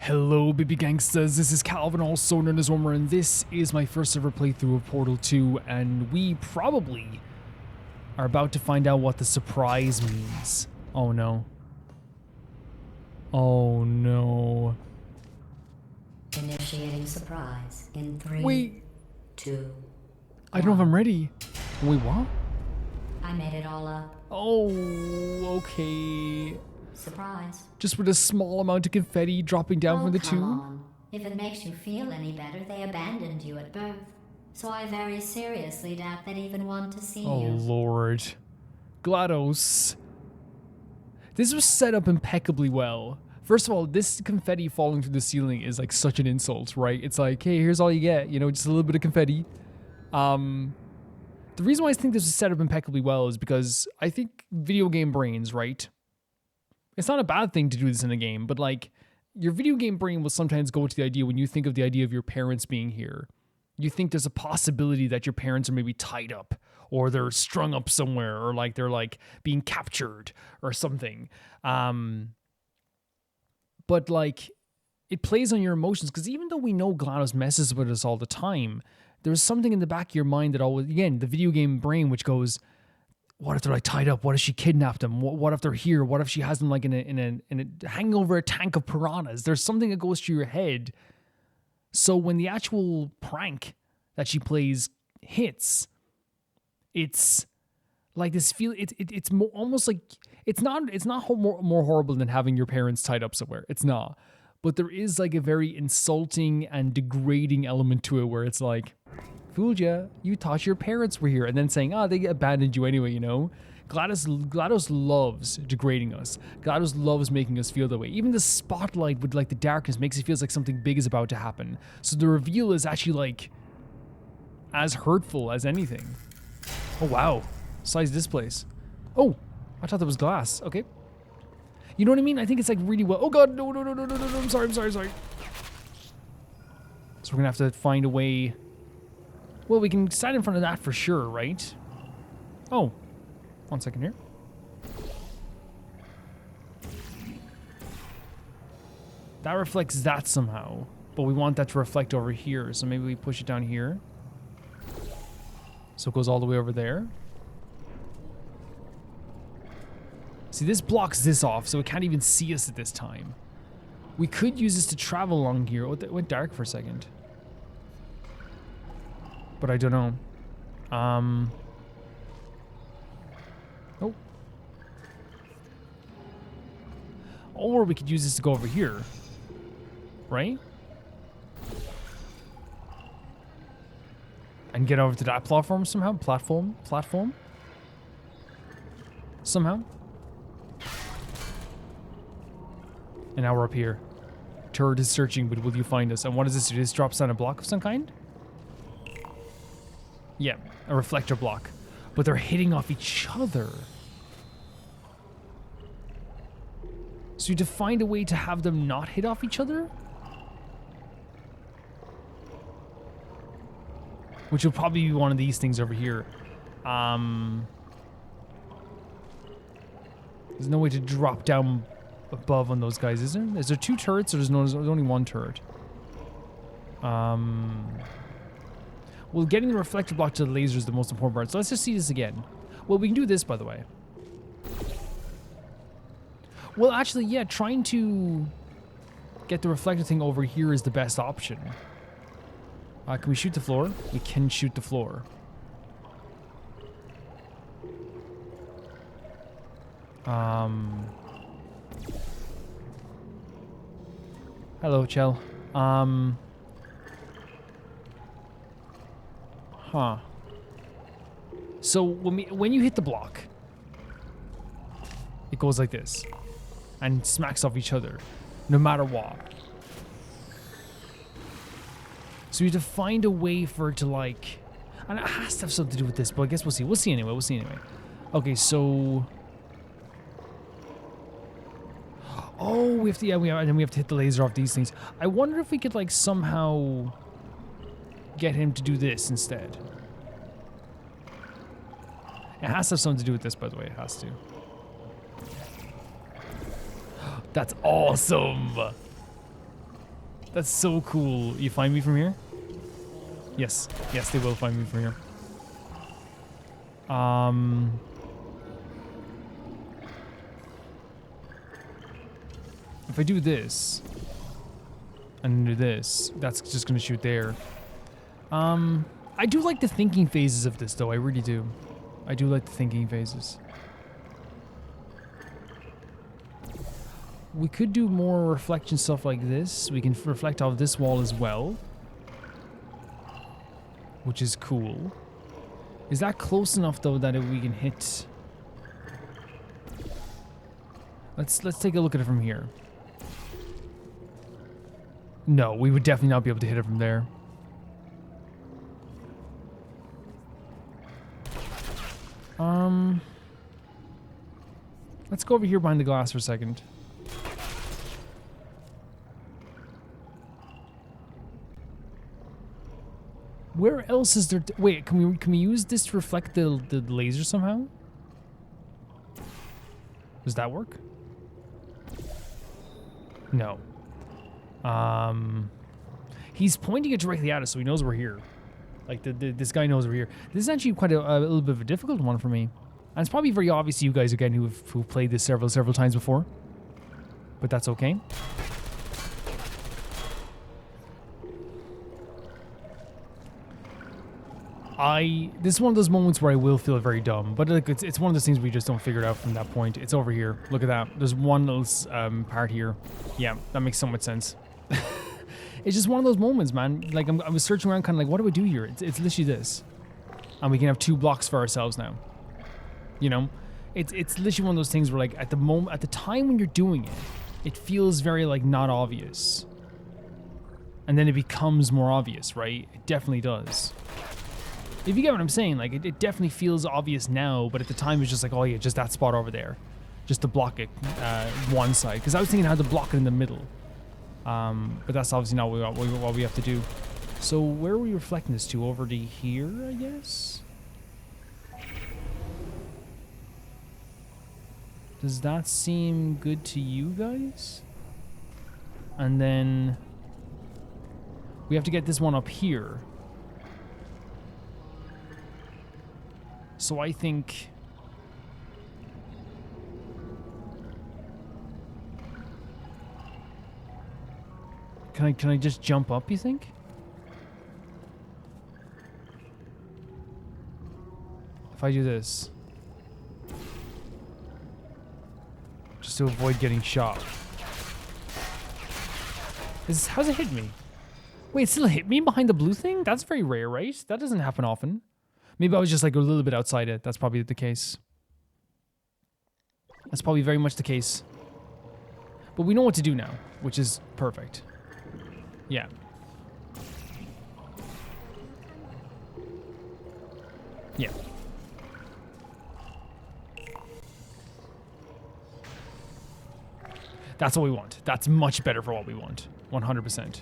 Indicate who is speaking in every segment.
Speaker 1: Hello baby gangsters, this is Calvin, also known as Wormer, and this is my first ever playthrough of Portal 2, and we probably are about to find out what the surprise means. Oh no. Oh no.
Speaker 2: Initiating surprise in 3,
Speaker 1: Wait.
Speaker 2: 2.
Speaker 1: I don't know if I'm ready. Wait, what?
Speaker 2: I made it all up.
Speaker 1: Oh, okay.
Speaker 2: Surprise.
Speaker 1: Just with a small amount of confetti dropping down from the
Speaker 2: come
Speaker 1: tube?
Speaker 2: on. If it makes you feel any better, they abandoned you at birth. So I very seriously doubt they'd even want to see
Speaker 1: Oh
Speaker 2: you.
Speaker 1: lord. GLaDOS. This was set up impeccably well. First of all, this confetti falling through the ceiling is like such an insult, right? It's like, hey, here's all you get, you know, just a little bit of confetti. The reason why I think this was set up impeccably well is because I think video game brains, right? It's not a bad thing to do this in a game, but like your video game brain will sometimes go to the idea when you think of the idea of your parents being here. You think there's a possibility that your parents are maybe tied up or they're strung up somewhere or like they're like being captured or something. But like it plays on your emotions because even though we know GLaDOS messes with us all the time, there's something in the back of your mind that always, again, the video game brain, which goes, what if they're like tied up? What if she kidnapped them? What if they're here? What if she has them like in a hanging over a tank of piranhas? There's something that goes through your head. So when the actual prank that she plays hits, it's like this feel. It's more, almost like it's not more horrible than having your parents tied up somewhere. It's not, but there is like a very insulting and degrading element to it where it's like, fooled ya, you thought your parents were here, and then saying, they abandoned you anyway, you know? GLaDOS loves degrading us. GLaDOS loves making us feel that way. Even the spotlight with like the darkness makes it feel like something big is about to happen. So the reveal is actually like as hurtful as anything. Oh wow, size this place. Oh, I thought that was glass. Okay. You know what I mean? I think it's like really well. Oh god, no, I'm sorry. So we're gonna have to find a way. Well, we can stand in front of that for sure, right? Oh, 1 second here. That reflects that somehow, but we want that to reflect over here, so maybe we push it down here. So it goes all the way over there. See, this blocks this off, so it can't even see us at this time. We could use this to travel along here. Oh, it went dark for a second. But I don't know. Oh. Or we could use this to go over here. Right? And get over to that platform somehow? Platform? Somehow. And now we're up here. Turret is searching, but will you find us? And what is this? It just drops down a block of some kind? Yeah, a reflector block. But they're hitting off each other. So you have to find a way to have them not hit off each other? Which will probably be one of these things over here. There's no way to drop down above on those guys, is there? Is there 2 turrets or there's only 1 turret? Well, getting the reflector block to the laser is the most important part. So let's just see this again. Well, we can do this, by the way. Well, actually, yeah, trying to get the reflector thing over here is the best option. Can we shoot the floor? We can shoot the floor. Hello, Chell. Huh. So when you hit the block, it goes like this and smacks off each other, no matter what. So you have to find a way for it to like, and it has to have something to do with this, but I guess we'll see. We'll see anyway. Okay, so. Oh, we have to, and then we have to hit the laser off these things. I wonder if we could like somehow get him to do this instead. It has to have something to do with this, by the way. It has to. That's awesome. That's so cool. You find me from here? Yes. Yes, they will find me from here. If I do this and do this, that's just gonna shoot there. I do like the thinking phases of this though, I really do. I do like the thinking phases. We could do more reflection stuff like this. We can reflect off this wall as well, which is cool. Is that close enough though that we can hit? Let's take a look at it from here. No, we would definitely not be able to hit it from there. Let's go over here behind the glass for a second. Where else is there? Wait, can we use this to reflect the laser somehow? Does that work? No. He's pointing it directly at us, so he knows we're here. Like this guy knows we're here. This is actually quite a little bit of a difficult one for me, and it's probably very obvious to you guys again who've played this several times before. But that's okay. This is one of those moments where I will feel very dumb, but like it's one of those things we just don't figure it out from that point. It's over here. Look at that. There's one little part here. Yeah, that makes so much sense. It's just one of those moments, man. Like I was searching around, kind of like, what do I do here? It's literally this, and we can have 2 blocks for ourselves now. You know, it's literally one of those things where like at the time when you're doing it, it feels very like not obvious, and then it becomes more obvious, right? It definitely does. If you get what I'm saying, like it definitely feels obvious now, but at the time it's just like, oh yeah, just that spot over there, just to block it one side. Because I was thinking how to block it in the middle, but that's obviously not what we have to do. So where are we reflecting this to? Over to here, I guess. Does that seem good to you guys? And then we have to get this one up here. So I think can I just jump up, you think? If I do this, just to avoid getting shot. How's it hit me? Wait, it still hit me behind the blue thing? That's very rare, right? That doesn't happen often. Maybe I was just like a little bit outside it. That's probably the case. That's probably very much the case. But we know what to do now, which is perfect. Yeah. Yeah. That's what we want. That's much better for what we want. 100%.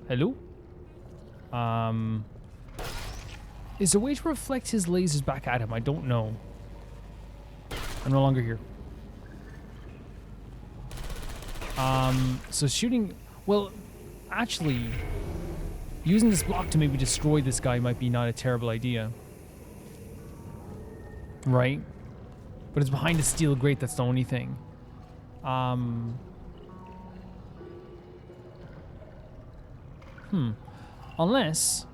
Speaker 1: Hello? Is there a way to reflect his lasers back at him? I don't know. I'm no longer here. So shooting... Well, actually, using this block to maybe destroy this guy might be not a terrible idea. Right? But it's behind a steel grate, that's the only thing. Unless...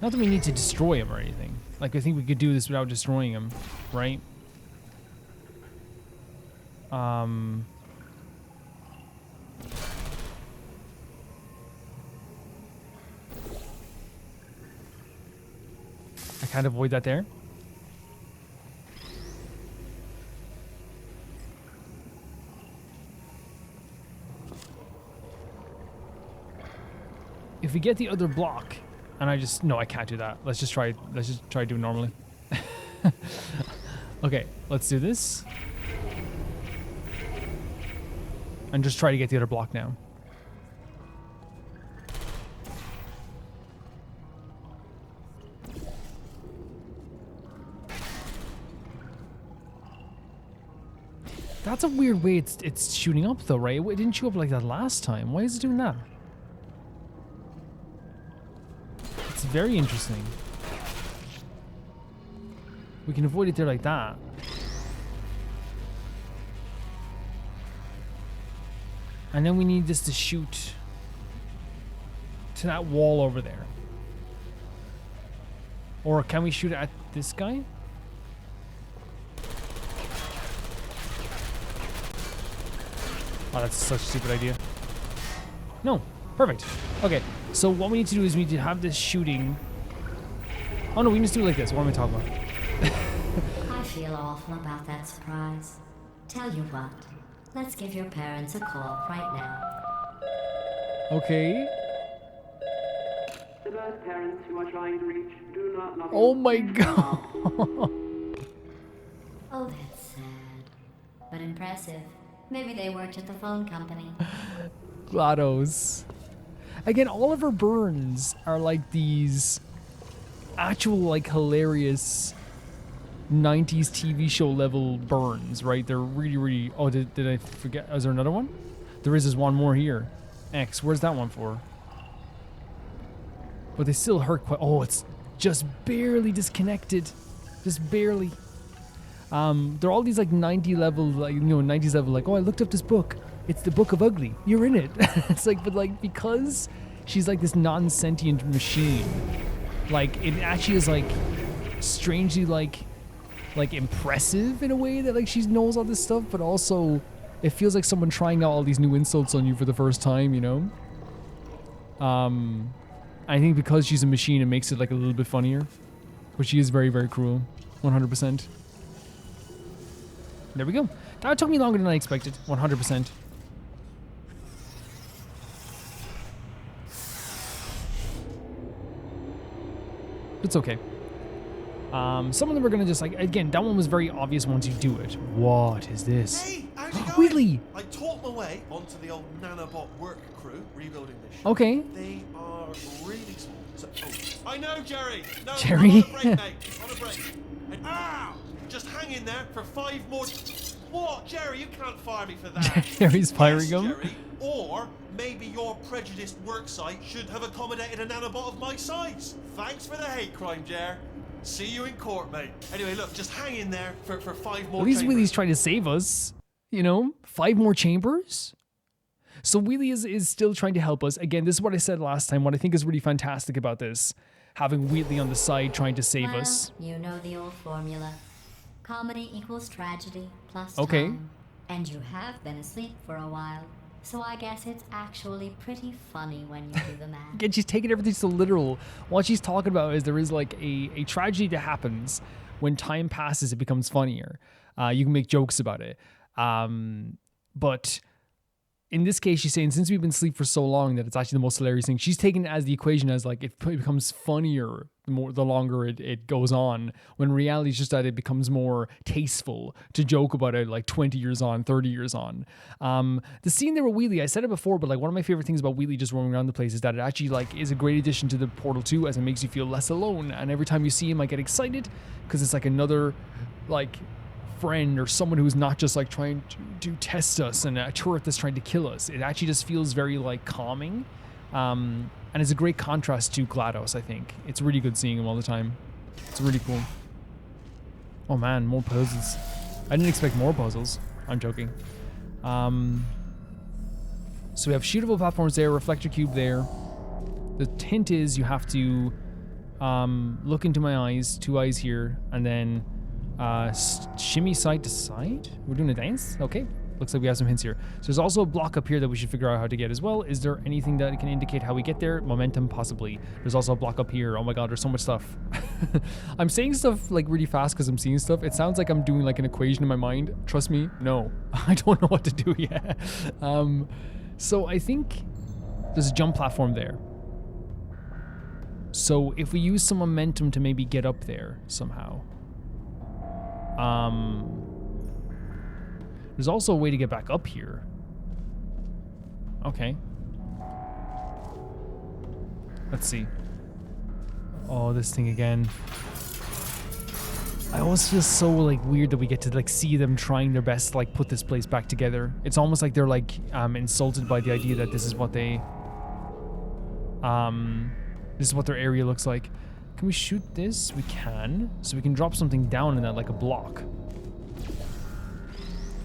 Speaker 1: Not that we need to destroy him or anything. Like, I think we could do this without destroying him, right? I can't avoid that there. If we get the other block... And no, I can't do that. Let's just try doing normally. Okay, let's do this. And just try to get the other block now. That's a weird way it's shooting up though, right? It didn't shoot up like that last time. Why is it doing that? It's very interesting. We can avoid it there like that. And then we need this to shoot to that wall over there. Or can we shoot at this guy? Oh, that's such a stupid idea. No. Perfect. Okay. So what we need to do is we need to have this shooting. Oh no, we can just do it like this. What am I talking about?
Speaker 2: I feel awful about that surprise. Tell you what, let's give your parents a call right now.
Speaker 1: Okay.
Speaker 3: The birth parents you are trying to reach do not knock.
Speaker 1: Oh my god.
Speaker 2: Oh, that's sad. But impressive. Maybe they worked at the phone company.
Speaker 1: GLaDOS. Again, all of her burns are like these actual, like, hilarious 90s TV show level burns, right? They're really, really... Oh, did I forget? Is there another one? There is one more here. X. Where's that one for? But they still hurt quite... Oh, it's just barely disconnected. Just barely. They're all these, like, 90 level, like, you know, 90s level, like, oh, I looked up this book. It's the Book of Ugly. You're in it. It's like, but, like, because she's, like, this non-sentient machine, like, it actually is, like, strangely, like impressive in a way that, like, she knows all this stuff, but also it feels like someone trying out all these new insults on you for the first time, you know? I think because she's a machine, it makes it, like, a little bit funnier. But she is very, very cruel. 100%. There we go. That took me longer than I expected. 100%. It's okay. Some of them are gonna just, like, again, that one was very obvious once you do it. What is this?
Speaker 4: Hey, how's it going?
Speaker 1: Wheatley!
Speaker 4: I talked my way onto the old nanobot work crew rebuilding this ship.
Speaker 1: Okay.
Speaker 4: They are really small. So, I know, Jerry. No,
Speaker 1: Jerry?
Speaker 4: I'm on a break, mate. On a break. And, ow! Just hang in there for 5 more... What, Jerry? You can't fire me for that.
Speaker 1: Jerry's firing
Speaker 4: Yes,
Speaker 1: him.
Speaker 4: Jerry. Or maybe your prejudiced worksite should have accommodated a nanobot of my size. Thanks for the hate crime, Jer. See you in court, mate. Anyway, look, just hang in there for 5 more
Speaker 1: At least
Speaker 4: chambers.
Speaker 1: Wheatley's trying to save us. You know? 5 more chambers? So Wheatley is still trying to help us. Again, this is what I said last time. What I think is really fantastic about this. Having Wheatley on the side trying to save
Speaker 2: Well,
Speaker 1: us.
Speaker 2: you know the old formula. Comedy equals tragedy plus
Speaker 1: Okay.
Speaker 2: time. And you have been asleep for a while. So I guess it's actually pretty funny when you do the math.
Speaker 1: Again, she's taking everything so literal. What she's talking about is there is, like, a tragedy that happens. When time passes, it becomes funnier. You can make jokes about it. But in this case, she's saying since we've been asleep for so long that it's actually the most hilarious thing. She's taking it as the equation as, like, it becomes funnier the longer it goes on, when reality is just that it becomes more tasteful to joke about it, like, 20 years on, 30 years on. The scene there with Wheatley, I said it before, but, like, one of my favorite things about Wheatley just roaming around the place is that it actually, like, is a great addition to the Portal 2 as it makes you feel less alone. And every time you see him, I get excited because it's like another, like, friend or someone who's not just, like, trying to test us and a turret that's trying to kill us. It actually just feels very, like, calming. And it's a great contrast to GLaDOS, I think. It's really good seeing him all the time. It's really cool. Oh man, more puzzles. I didn't expect more puzzles. I'm joking. So we have shootable platforms there, reflector cube there. The hint is you have to look into my eyes, 2 eyes here, and then shimmy side to side. We're doing a dance? Okay. Looks like we have some hints here. So there's also a block up here that we should figure out how to get as well. Is there anything that can indicate how we get there? Momentum, possibly. There's also a block up here. Oh my god, there's so much stuff. I'm saying stuff, like, really fast because I'm seeing stuff. It sounds like I'm doing, like, an equation in my mind. Trust me, no. I don't know what to do yet. So I think there's a jump platform there. So if we use some momentum to maybe get up there somehow. There's also a way to get back up here. Okay. Let's see. Oh, this thing again. I always feel so like weird that we get to like see them trying their best to like put this place back together. It's almost like they're like insulted by the idea that this is what they this is what their area looks like. Can we shoot this? We can. So we can drop something down in that, like a block.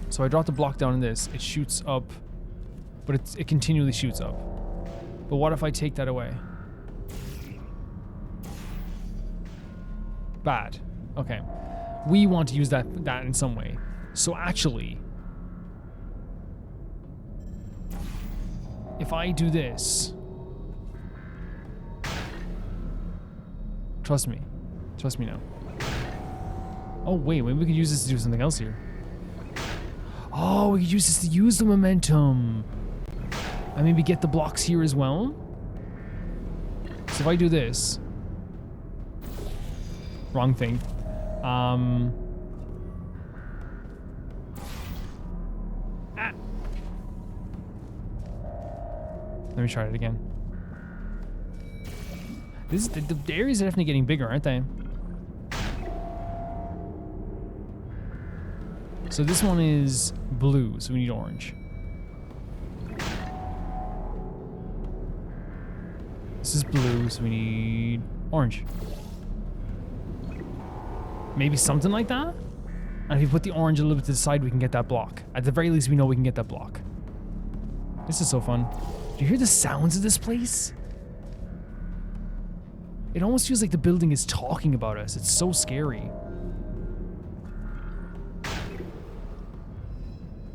Speaker 1: So I drop the block down in this. It shoots up, but it continually shoots up. But what if I take that away? Bad. Okay. We want to use that in some way. So actually, if I do this, trust me now. Oh wait, maybe we could use this to do something else here. Oh, we could use this to use the momentum. And maybe get the blocks here as well. So if I do this, wrong thing. Let me try it again. This is the areas are definitely getting bigger, aren't they? So this one is blue, so we need orange. This is blue, so we need orange. Maybe something like that? And if you put the orange a little bit to the side, we can get that block. At the very least, we know we can get that block. This is so fun. Do you hear the sounds of this place? It almost feels like the building is talking about us. It's so scary.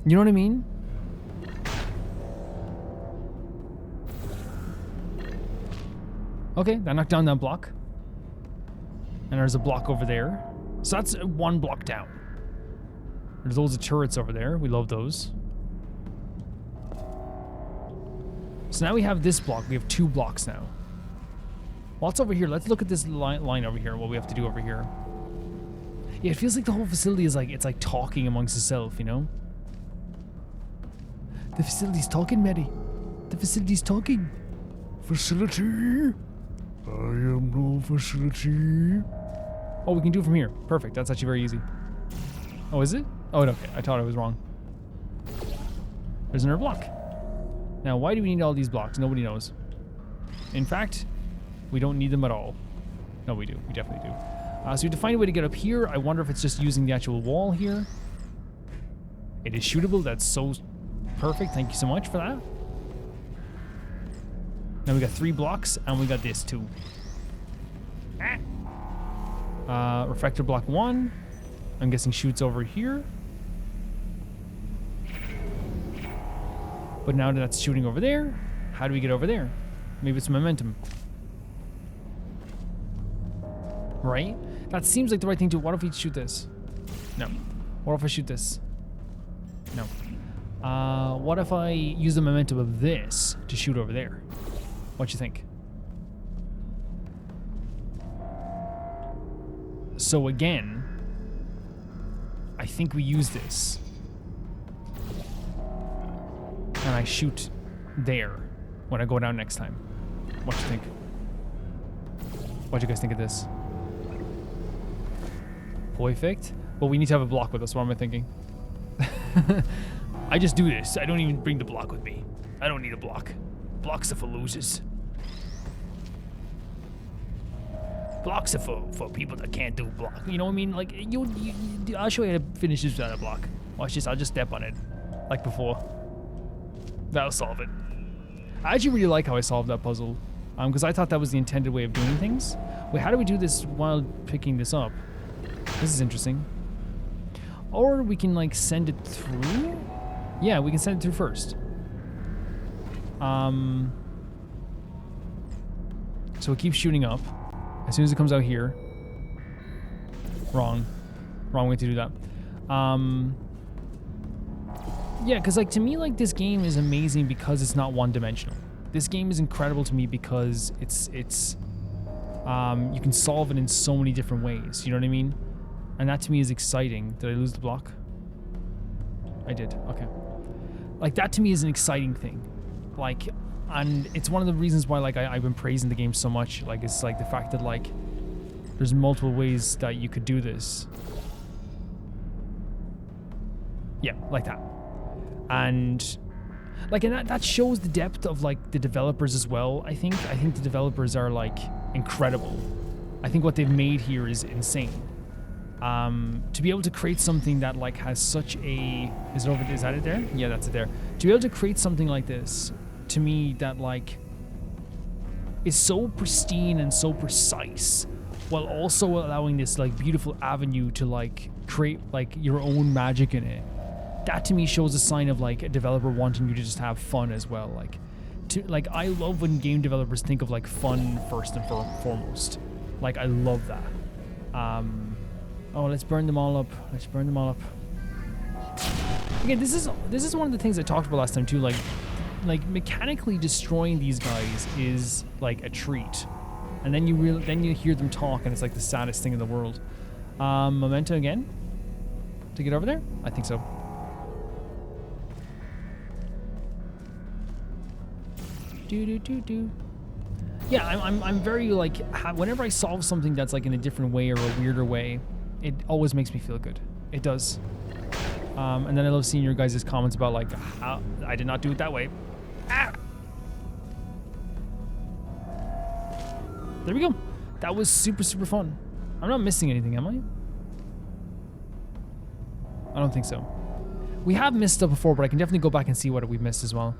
Speaker 1: You know what I mean? Okay, that knocked down that block. And there's a block over there. So that's one block down. There's loads of turrets over there. We love those. So now we have this block. We have 2 blocks now. What's over here? Let's look at this line over here, what we have to do over here. Yeah, it feels like the whole facility is like, it's like talking amongst itself, you know? The facility's talking, Mary. The facility's talking. Facility. I am no facility. Oh, we can do it from here. Perfect. That's actually very easy. Oh, is it? Oh, okay. I thought I was wrong. There's another block. Now, why do we need all these blocks? Nobody knows. In fact, we don't need them at all. No, we do. We definitely do. So we have to find a way to get up here. I wonder if it's just using the actual wall here. It is shootable. That's so perfect. Thank you so much for that. Now we got 3 blocks, and we got this too. Refractor block 1. I'm guessing shoots over here. But now that's shooting over there, how do we get over there? Maybe it's momentum. Right? That seems like the right thing to do. What if we shoot this? No. What if I shoot this? No. What if I use the momentum of this to shoot over there? What you think? So again, I think we use this. And I shoot there when I go down next time. What you think? What do you guys think of this? Perfect. But we need to have a block with us. What am I thinking? I just do this. I don't even bring the block with me. I don't need a block. Blocks are for losers. Blocks are for people that can't do block. You know what I mean? Like, I'll show you how to finish this without a block. Watch this. I'll just step on it. Like before. That'll solve it. I actually really like how I solved that puzzle. Because I thought that was the intended way of doing things. Wait, how do we do this while picking this up? This is interesting. Or we can, like, send it through? Yeah, we can send it through first. So it keeps shooting up. As soon as it comes out here. Wrong way to do that. Yeah, because like to me, like this game is amazing because it's not one-dimensional. This game is incredible to me because it's you can solve it in so many different ways. You know what I mean? And that to me is exciting. Did I lose the block? I did. Okay. Like that to me is an exciting thing. Like, and it's one of the reasons why like I've been praising the game so much. Like it's like the fact that like There's multiple ways that you could do this. Yeah, like that. And like, and that shows the depth of like the developers as well. I think the developers are like incredible. I think what they've made here is insane. To be able to create something that like has such a, is that it there? Yeah, that's it there. To be able to create something like this, to me, that like is so pristine and so precise, while also allowing this like beautiful avenue to like create like your own magic in it. That to me shows a sign of like a developer wanting you to just have fun as well. Like I love when game developers think of like fun first and foremost. Like I love that. Oh, let's burn them all up. Let's burn them all up. Again, this is one of the things I talked about last time too. Like mechanically destroying these guys is like a treat, and then you hear them talk, and it's like the saddest thing in the world. Memento again to get over there. I think so. Do. Yeah, I'm very like whenever I solve something that's like in a different way or a weirder way, it always makes me feel good. It does. And then I love seeing your guys' comments about like how I did not do it that way. Ah! There we go. That was super fun. I'm not missing anything, am I? I don't think so. We have missed stuff before, but I can definitely go back and see what we've missed as well.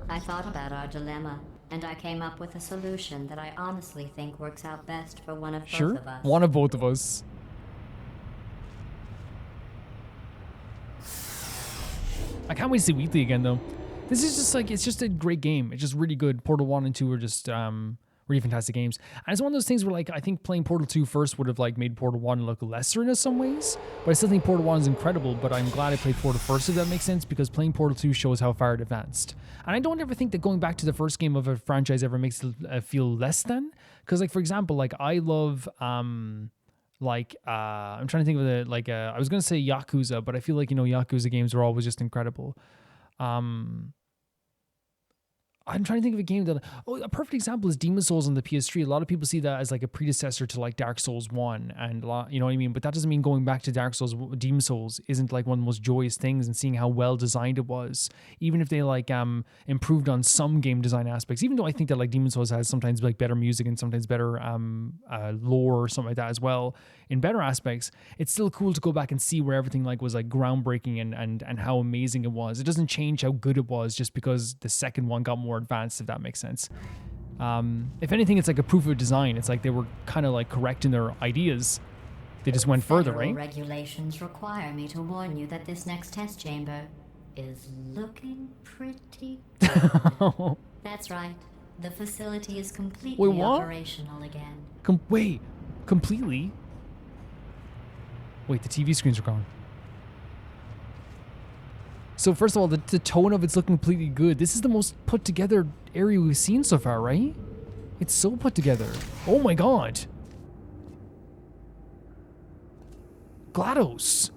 Speaker 2: I thought about our dilemma, and I came up with a solution that I honestly think works out best for one of both of us.
Speaker 1: One of both of us. I can't wait to see Wheatley again, though. This is just like, it's just a great game. It's just really good. Portal 1 and 2 are just really fantastic games. And it's one of those things where like, I think playing Portal 2 first would have like made Portal 1 look lesser in some ways. But I still think Portal 1 is incredible, but I'm glad I played Portal first, if that makes sense, because playing Portal 2 shows how far it advanced. And I don't ever think that going back to the first game of a franchise ever makes it feel less than. Because like, for example, like I love... I'm trying to think of it like I was gonna say Yakuza, but I feel like, you know, Yakuza games are always just incredible. I'm trying to think of a game that... Oh, a perfect example is Demon Souls on the PS3. A lot of people see that as like a predecessor to like Dark Souls 1 and you know what I mean? But that doesn't mean going back to Dark Souls, Demon Souls isn't like one of the most joyous things, and seeing how well designed it was. Even if they like improved on some game design aspects, even though I think that like Demon Souls has sometimes like better music and sometimes better lore or something like that as well. In better aspects, it's still cool to go back and see where everything like was like groundbreaking and how amazing it was. It doesn't change how good it was just because the second one got more advanced, if that makes sense. If anything, it's like a proof of design. It's like they were kind of like correct in their ideas. They just went further, right?
Speaker 2: Regulations require me to warn you that this next test chamber is looking pretty good. That's right. The facility is completely operational again.
Speaker 1: Completely? Wait, the TV screens are gone. So first of all, the tone of it's looking completely good. This is the most put together area we've seen so far, right? It's so put together. Oh my god. GLaDOS.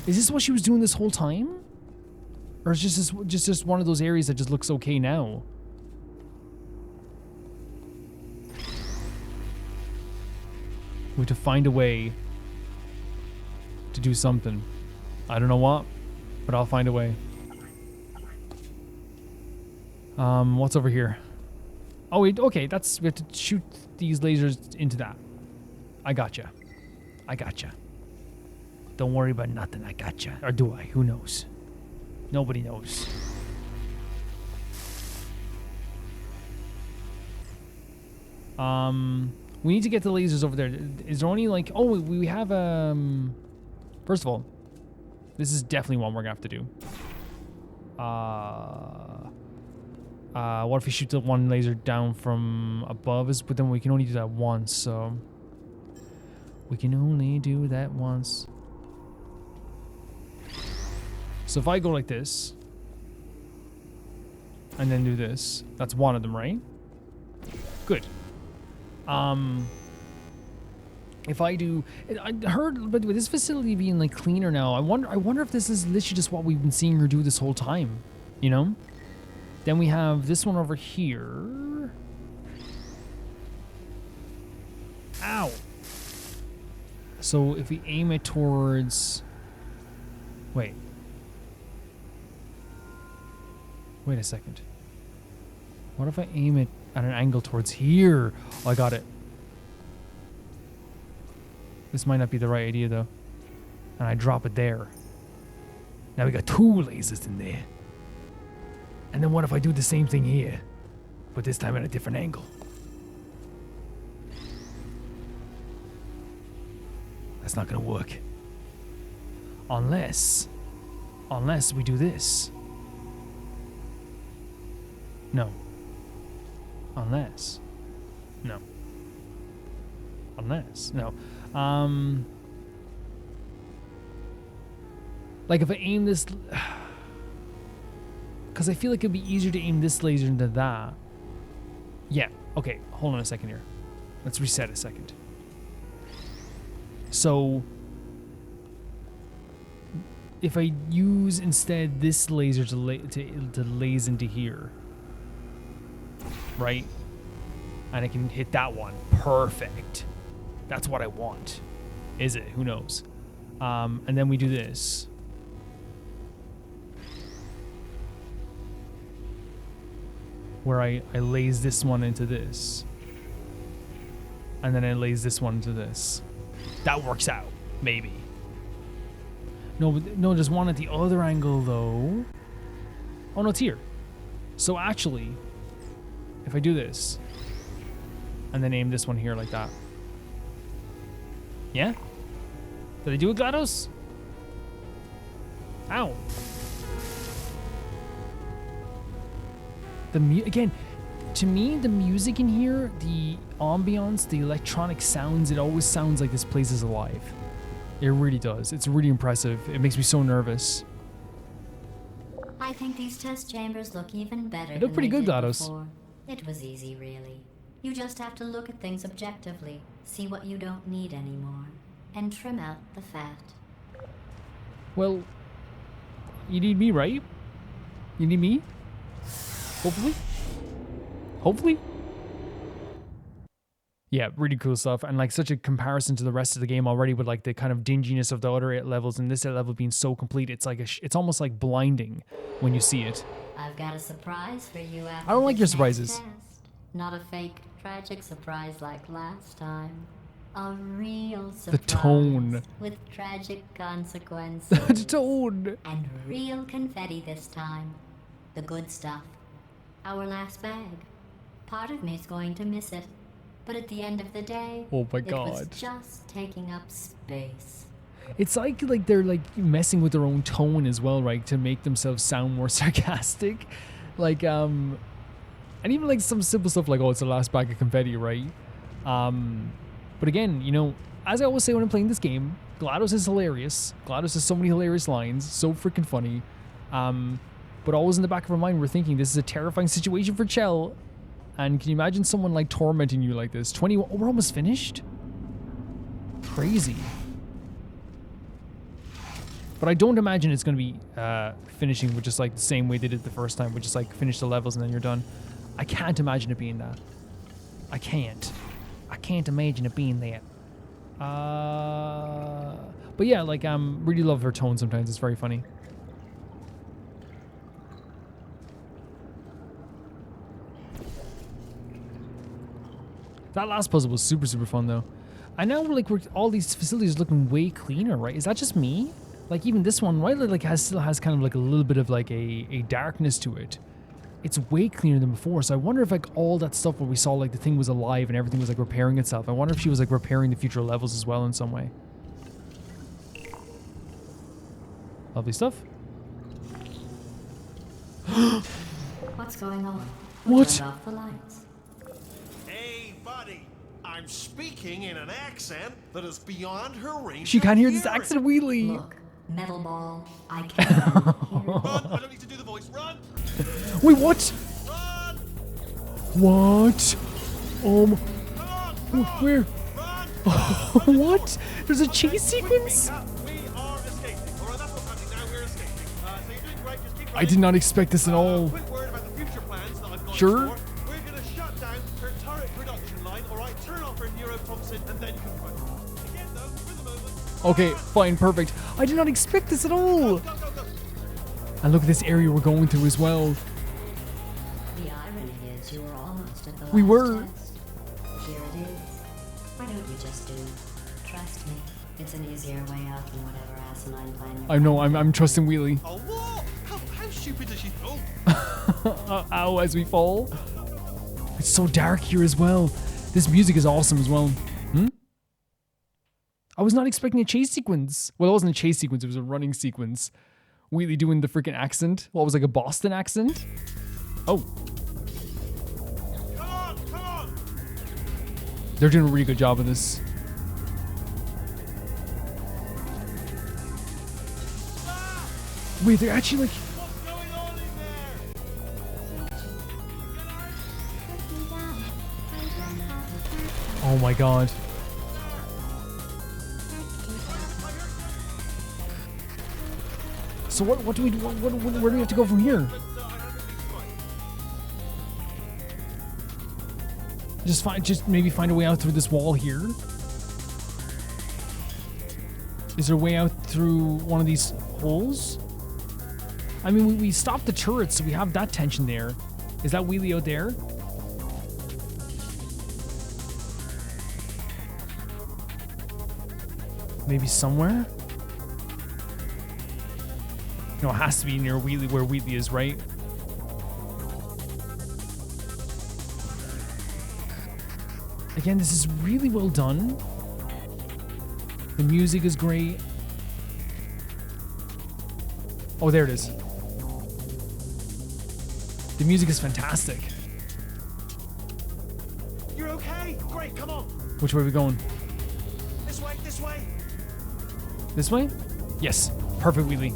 Speaker 1: Is this what she was doing this whole time? Or is just one of those areas that just looks okay now? We have to find a way to do something. I don't know what, but I'll find a way. What's over here? Oh wait, okay, we have to shoot these lasers into that. I gotcha. Don't worry about nothing, I gotcha. Or do I? Who knows? Nobody knows. We need to get the lasers over there. Is there only like... Oh, we have... First of all, this is definitely one we're gonna have to do. What if we shoot the one laser down from above us? But then we can only do that once, so... We can only do that once. So if I go like this... And then do this. That's one of them, right? Good. If I do, I heard, but with this facility being like cleaner now, I wonder if this is literally just what we've been seeing her do this whole time, you know? Then we have this one over here. Ow. So if we aim it towards... Wait. Wait a second. What if I aim it at an angle towards here? Oh, I got it. This might not be the right idea though. And I drop it there. Now we got 2 lasers in there. And then what if I do the same thing here? But this time at a different angle. That's not gonna work. Unless we do this. No. Unless. No. Unless. No. Like if I aim this... Because I feel like it'd be easier to aim this laser into that. Yeah. Okay. Hold on a second here. Let's reset a second. So... if I use instead this laser to laze into here, right? And I can hit that one. Perfect. That's what I want. Is it? Who knows? And then we do this. Where I laze this one into this. And then I laze this one into this. That works out. Maybe. No, there's one at the other angle though. Oh no, it's here. So actually, if I do this, and then aim this one here like that. Yeah? Did I do it, GLaDOS? Ow. Again, to me, the music in here, the ambiance, the electronic sounds, it always sounds like this place is alive. It really does. It's really impressive. It makes me so nervous.
Speaker 2: I think these test chambers look even better.
Speaker 1: They look pretty good, GLaDOS.
Speaker 2: Before. It was easy, really. You just have to look at things objectively, see what you don't need anymore, and trim out the fat.
Speaker 1: Well, you need me, right? You need me? Hopefully? Hopefully? Yeah, really cool stuff, and like such a comparison to the rest of the game already, with like the kind of dinginess of the other 8 levels and this level being so complete. It's like it's almost like blinding when you see it.
Speaker 2: I've got a surprise for you after
Speaker 1: I don't like your
Speaker 2: this next
Speaker 1: surprises.
Speaker 2: test. Not a fake, tragic surprise like last time. A real surprise.
Speaker 1: The tone.
Speaker 2: With tragic consequences.
Speaker 1: The tone.
Speaker 2: And real confetti this time. The good stuff. Our last bag. Part of me's going to miss it. But at the end of the day,
Speaker 1: Oh my
Speaker 2: it
Speaker 1: god.
Speaker 2: was just taking up space.
Speaker 1: It's like they're like messing with their own tone as well, right? To make themselves sound more sarcastic. Like, and even like some simple stuff like, oh, it's the last bag of confetti, right? But again, you know, as I always say when I'm playing this game, GLaDOS is hilarious. GLaDOS has so many hilarious lines, so freaking funny. But always in the back of our mind, we're thinking this is a terrifying situation for Chell. And can you imagine someone like tormenting you like this? 21, oh, we're almost finished? Crazy. But I don't imagine it's going to be finishing with just like the same way they did the first time, which is like finish the levels and then you're done. I can't imagine it being that. I can't imagine it being that. But yeah, like really love her tone sometimes. It's very funny. That last puzzle was super, super fun though. I know like all these facilities looking way cleaner, right? Is that just me? Like even this one, right? Like still has kind of like a little bit of like a darkness to it. It's way cleaner than before. So I wonder if like all that stuff where we saw like the thing was alive and everything was like repairing itself. I wonder if she was like repairing the future levels as well in some way. Lovely stuff.
Speaker 2: What's going on?
Speaker 1: What?
Speaker 2: Turn off the lights.
Speaker 4: Hey, buddy. I'm speaking in an accent that is beyond her range.
Speaker 1: She
Speaker 4: of
Speaker 1: can't hear this
Speaker 4: hearing.
Speaker 1: accent, Wheatley.
Speaker 2: Look, metal ball, I can't hear it.
Speaker 4: Run! I don't need to do the voice. Run!
Speaker 1: Wait, what?
Speaker 4: Run!
Speaker 1: What?
Speaker 4: Come on!
Speaker 1: Where?
Speaker 4: Run!
Speaker 1: What? There's a chase sequence?
Speaker 4: We are escaping. Alright, that's what's happening now. We're escaping. So you're doing great. Just keep
Speaker 1: I did not expect this at all.
Speaker 4: Quick word about the future plans that I've got.
Speaker 1: Sure.
Speaker 4: We're going to shut down her turret production line. Alright, turn off her neuropumps and
Speaker 1: Okay, fine, perfect. I did not expect this at all. And look at this area we're going through as well.
Speaker 2: The irony is you were almost at the last
Speaker 1: We were.
Speaker 2: test. Here it is. Why don't you just do? Trust me, it's an easier way out than whatever asinine plan
Speaker 1: I know, I'm trusting Wheatley.
Speaker 4: Oh, what? How stupid does she think?
Speaker 1: Ow, as we fall. It's so dark here as well. This music is awesome as well. I was not expecting a chase sequence. Well, it wasn't a chase sequence, it was a running sequence. Wheatley doing the freaking accent. What was like a Boston accent? Oh.
Speaker 4: Come on!
Speaker 1: They're doing a really good job of this. Wait, they're actually like...
Speaker 4: What's going on in there?
Speaker 1: Oh my god. So what do we do? Where do we have to go from here? Just maybe find a way out through this wall here. Is there a way out through one of these holes? I mean, we stopped the turret, so we have that tension there. Is that Wheatley out there? Maybe somewhere? No, it has to be near Wheatley, where Wheatley is, right? Again, this is really well done. The music is great. Oh, there it is. The music is fantastic.
Speaker 4: You're okay? Great, come on.
Speaker 1: Which way are we going?
Speaker 4: This way.
Speaker 1: This way? Yes. Perfect, Wheatley.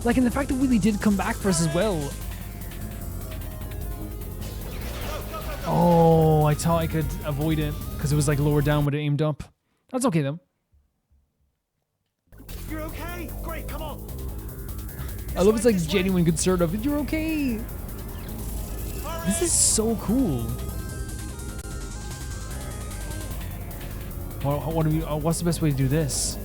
Speaker 1: Like, and the fact that Wheatley did come back for us as well. Oh, I thought I could avoid it because it was like lower down when it aimed up. That's okay though.
Speaker 4: You're okay? Great, come on.
Speaker 1: I love it's like genuine concern of it. You're okay. This is so cool. What do we? What's the best way to do this?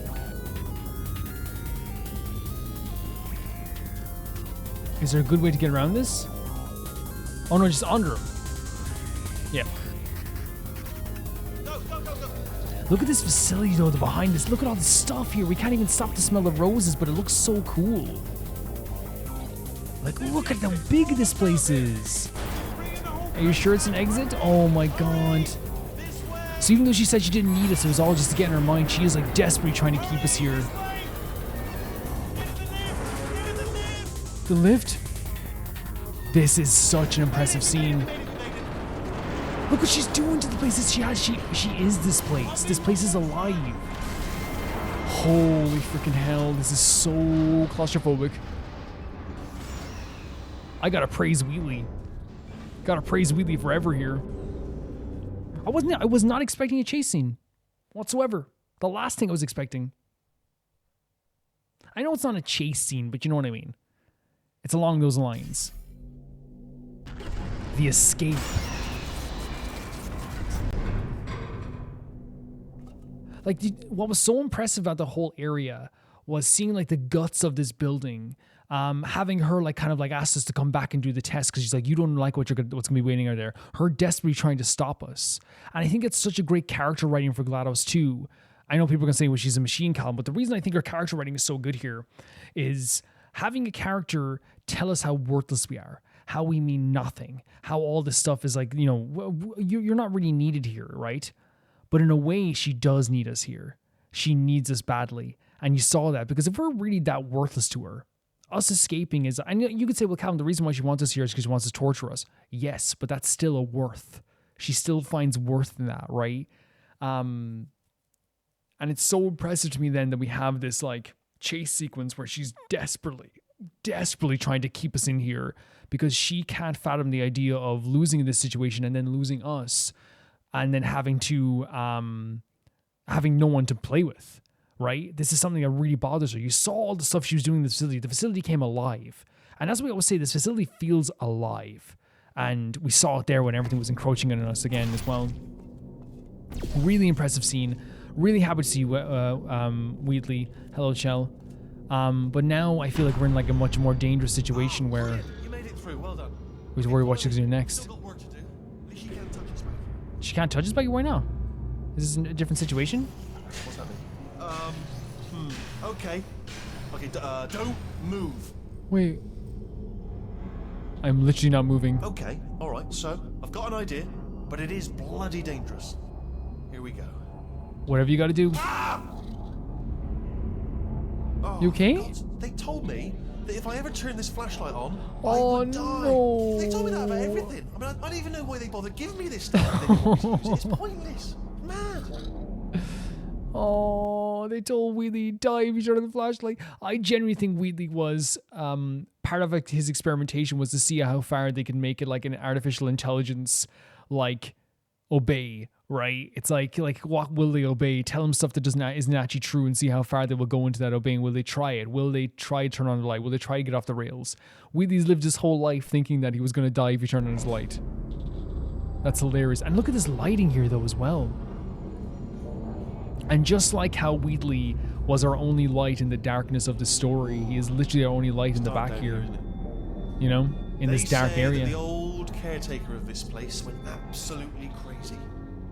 Speaker 1: Is there a good way to get around this? Oh no, just under him. Yeah.
Speaker 4: Go.
Speaker 1: Look at this facility though, the behind this. Look at all the stuff here. We can't even stop to smell the roses, but it looks so cool. Like, look at how big this place is. Are you sure it's an exit? Oh my god. So even though she said she didn't need us, it was all just to get in her mind. She is like desperately trying to keep us here. The lift? This is such an impressive scene. Look what she's doing to the places she has. She is this place. This place is alive. Holy freaking hell. This is so claustrophobic. I gotta praise Wheatley. Gotta praise Wheatley forever here. I was not expecting a chase scene whatsoever. The last thing I was expecting. I know it's not a chase scene, but you know what I mean. It's along those lines. The escape. Like, what was so impressive about the whole area was seeing like the guts of this building. Having her like kind of like ask us to come back and do the test because she's like, you don't like what's gonna be waiting out there. Her desperately trying to stop us, and I think it's such a great character writing for GLaDOS too. I know people are gonna say, well, she's a machine, Callum, but the reason I think her character writing is so good here is having a character tell us how worthless we are, how we mean nothing, how all this stuff is like, you know, you're not really needed here, right? But in a way, she does need us here. She needs us badly, and you saw that because if we're really that worthless to her. Us escaping is, and you could say, well, Calvin, the reason why she wants us here is because she wants to torture us. Yes, but that's still a worth. She still finds worth in that, right? And it's so impressive to me then that we have this like chase sequence where she's desperately trying to keep us in here because she can't fathom the idea of losing this situation and then losing us and then having no one to play with. Right? This is something that really bothers her. You saw all the stuff she was doing in the facility. The facility came alive. And as we always say, this facility feels alive. And we saw it there when everything was encroaching on us again as well. Really impressive scene. Really happy to see you, Wheatley. Hello, Shell. But now I feel like we're in like a much more dangerous situation where
Speaker 4: Brilliant. You made it through. Well done.
Speaker 1: we have to worry what she's gonna do next.
Speaker 4: Still got work to do. At least you can't touch us back.
Speaker 1: She can't touch us back? Why not? Is this a different situation?
Speaker 4: What's happening? Okay. Okay, don't move.
Speaker 1: Wait. I'm literally not moving.
Speaker 4: Okay, alright, so I've got an idea, but it is bloody dangerous. Here we go.
Speaker 1: Whatever you gotta do.
Speaker 4: Oh,
Speaker 1: You okay?
Speaker 4: God, they told me that if I ever turn this flashlight on, I
Speaker 1: Oh,
Speaker 4: would die.
Speaker 1: no.
Speaker 4: They told me that about everything. I mean, I don't even know why they bothered giving me this stuff. They didn't want me to use it. It's pointless. Mad.
Speaker 1: Oh, they told Wheatley die if you turn on the flashlight. I genuinely think Wheatley was part of like, his experimentation was to see how far they can make it like an artificial intelligence, like obey. Right? It's like what will they obey? Tell them stuff that isn't actually true and see how far they will go into that obeying. Will they try it? Will they try to turn on the light? Will they try to get off the rails? Wheatley's lived his whole life thinking that he was going to die if he turned on his light. That's hilarious. And look at this lighting here though as well. And just like how Wheatley was our only light in the darkness of the story, he is literally our only light in the back here. You know? In this dark area.
Speaker 4: The old caretaker of this place went absolutely crazy.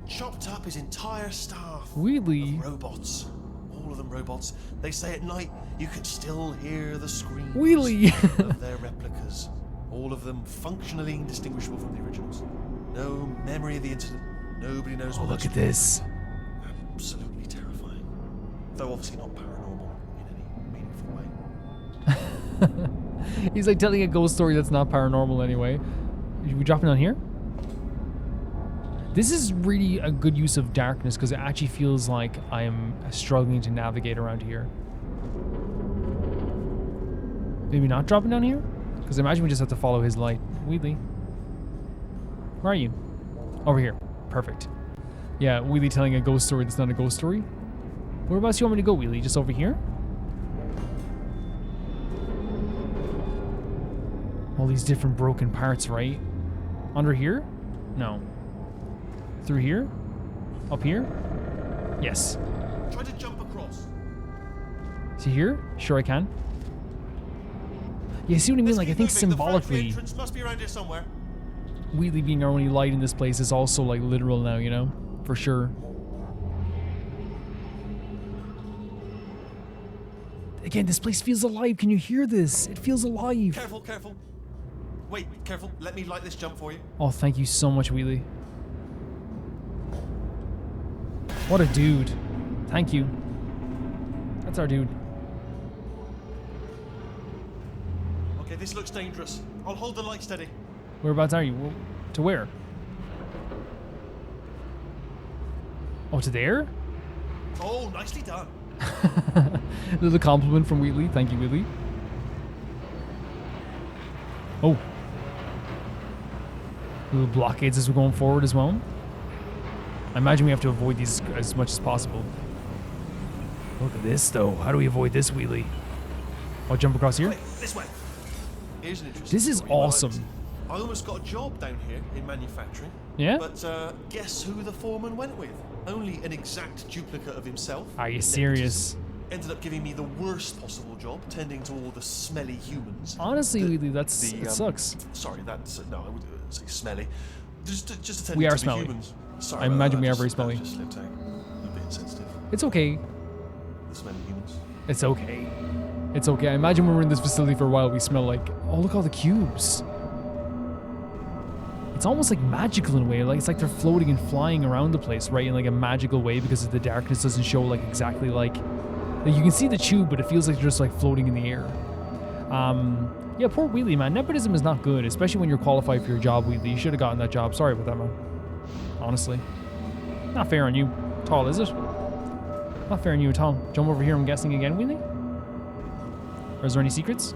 Speaker 4: Chopped up his entire staff.
Speaker 1: Wheatley?
Speaker 4: Of robots. All of them robots. They say at night you can still hear the screams
Speaker 1: Wheatley.
Speaker 4: of their replicas. All of them functionally indistinguishable from the originals. No memory of the incident. Nobody knows what.
Speaker 1: Look at this.
Speaker 4: Absolutely terrifying. Though obviously not paranormal in any meaningful way.
Speaker 1: He's like telling a ghost story that's not paranormal anyway. Are we dropping down here? This is really a good use of darkness because it actually feels like I am struggling to navigate around here. Maybe not dropping down here? Because I imagine we just have to follow his light. Wheatley. Where are you? Over here. Perfect. Yeah, Wheatley telling a ghost story that's not a ghost story. Whereabouts do you want me to go, Wheatley? Just over here? All these different broken parts, right? Under here? No. Through here? Up here? Yes.
Speaker 4: Try to jump across.
Speaker 1: See here? Sure I can. Yeah, see what I mean? Like, I think symbolically,
Speaker 4: The entrance must be around here somewhere.
Speaker 1: Wheatley being our only light in this place is also, like, literal now, you know? For sure. Again, this place feels alive. Can you hear this? It feels alive.
Speaker 4: Careful, careful. Wait, careful. Let me light this jump for you.
Speaker 1: Oh, thank you so much, Wheatley. What a dude. Thank you. That's our dude.
Speaker 4: Okay, this looks dangerous. I'll hold the light steady.
Speaker 1: Whereabouts are you? To where? Oh, to there?
Speaker 4: Oh, nicely done.
Speaker 1: Little compliment from Wheatley. Thank you, Wheatley. Oh. Little blockades as we're going forward as well. I imagine we have to avoid these as much as possible. Look at this, though. How do we avoid this, Wheatley? I'll jump across here.
Speaker 4: Wait, this way. Here's an interesting
Speaker 1: This is
Speaker 4: story.
Speaker 1: awesome.
Speaker 4: I almost got a job down here in manufacturing.
Speaker 1: Yeah?
Speaker 4: But guess who the foreman went with? Only an exact duplicate of himself.
Speaker 1: Are you serious?
Speaker 4: Ended up giving me the worst possible job, tending to all the smelly humans.
Speaker 1: Honestly, Wheatley, it
Speaker 4: the,
Speaker 1: sucks.
Speaker 4: Sorry, that's no, I would say smelly. Just attending
Speaker 1: We are
Speaker 4: to
Speaker 1: smelly.
Speaker 4: the humans. Sorry,
Speaker 1: I imagine we are very smelly.
Speaker 4: Just slipped out. A bit insensitive.
Speaker 1: It's okay.
Speaker 4: The smelly humans.
Speaker 1: It's okay. It's okay. I imagine when we're in this facility for a while, we smell like, oh, look at all the cubes. It's almost like magical in a way. Like it's like they're floating and flying around the place, right? In like a magical way because the darkness doesn't show like exactly like you can see the tube, but it feels like you're just like floating in the air. Yeah, poor Wheatley, man. Nepotism is not good, especially when you're qualified for your job, Wheatley. You should have gotten that job. Sorry about that, man. Honestly. Not fair on you at all, is it? Not fair on you at all. Jump over here, I'm guessing again, Wheatley? Or is there any secrets?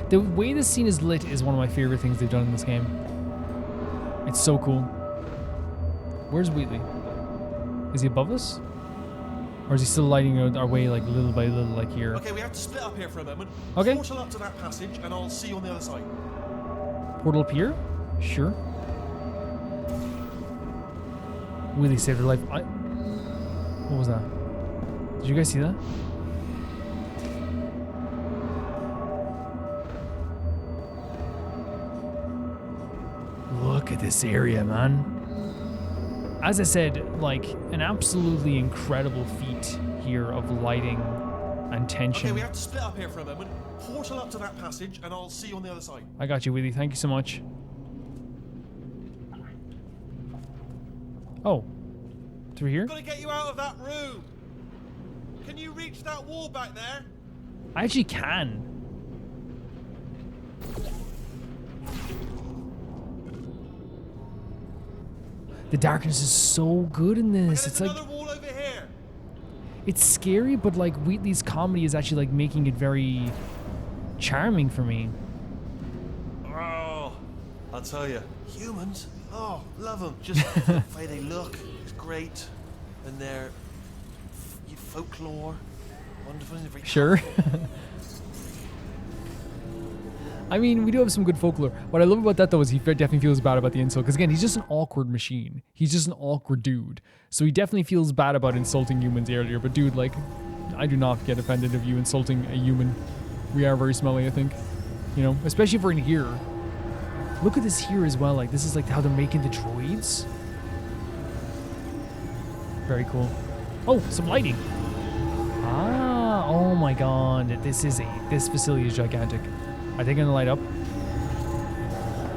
Speaker 1: The way this scene is lit is one of my favorite things they've done in this game. It's so cool. Where's Wheatley? Is he above us? Or is he still lighting our way like little by little like here?
Speaker 4: Okay, we have to split up here for a moment.
Speaker 1: Okay.
Speaker 4: Portal up to that passage and I'll see you on the other side.
Speaker 1: Portal up here? Sure. Wheatley saved her life. What was that? Did you guys see that? Look at this area, man. As I said, like, an absolutely incredible feat here of lighting and tension.
Speaker 4: Okay, we have to split up here for a moment. Portal up to that passage, and I'll see you on the other side.
Speaker 1: I got you, Wheatley. Thank you so much. Oh. Through here?
Speaker 4: I've got to get you out of that room. Can you reach that wall back there?
Speaker 1: I actually can. The darkness is so good in this. It's like
Speaker 4: another wall over here.
Speaker 1: it's scary, but like Wheatley's comedy is actually like making it very charming for me.
Speaker 4: Oh, I'll tell you, humans. Oh, love them. Just the way they look is great, and their folklore, wonderful and very
Speaker 1: Sure. I mean, we do have some good folklore. What I love about that, though, is he definitely feels bad about the insult. Because, again, he's just an awkward machine. He's just an awkward dude. So he definitely feels bad about insulting humans earlier. But, dude, like, I do not get offended of you insulting a human. We are very smelly, I think. You know, especially if we're in here. Look at this here as well. Like, this is, like, how they're making the droids. Very cool. Oh, some lighting. Ah, oh my god. This facility is gigantic. I think I'm gonna light up.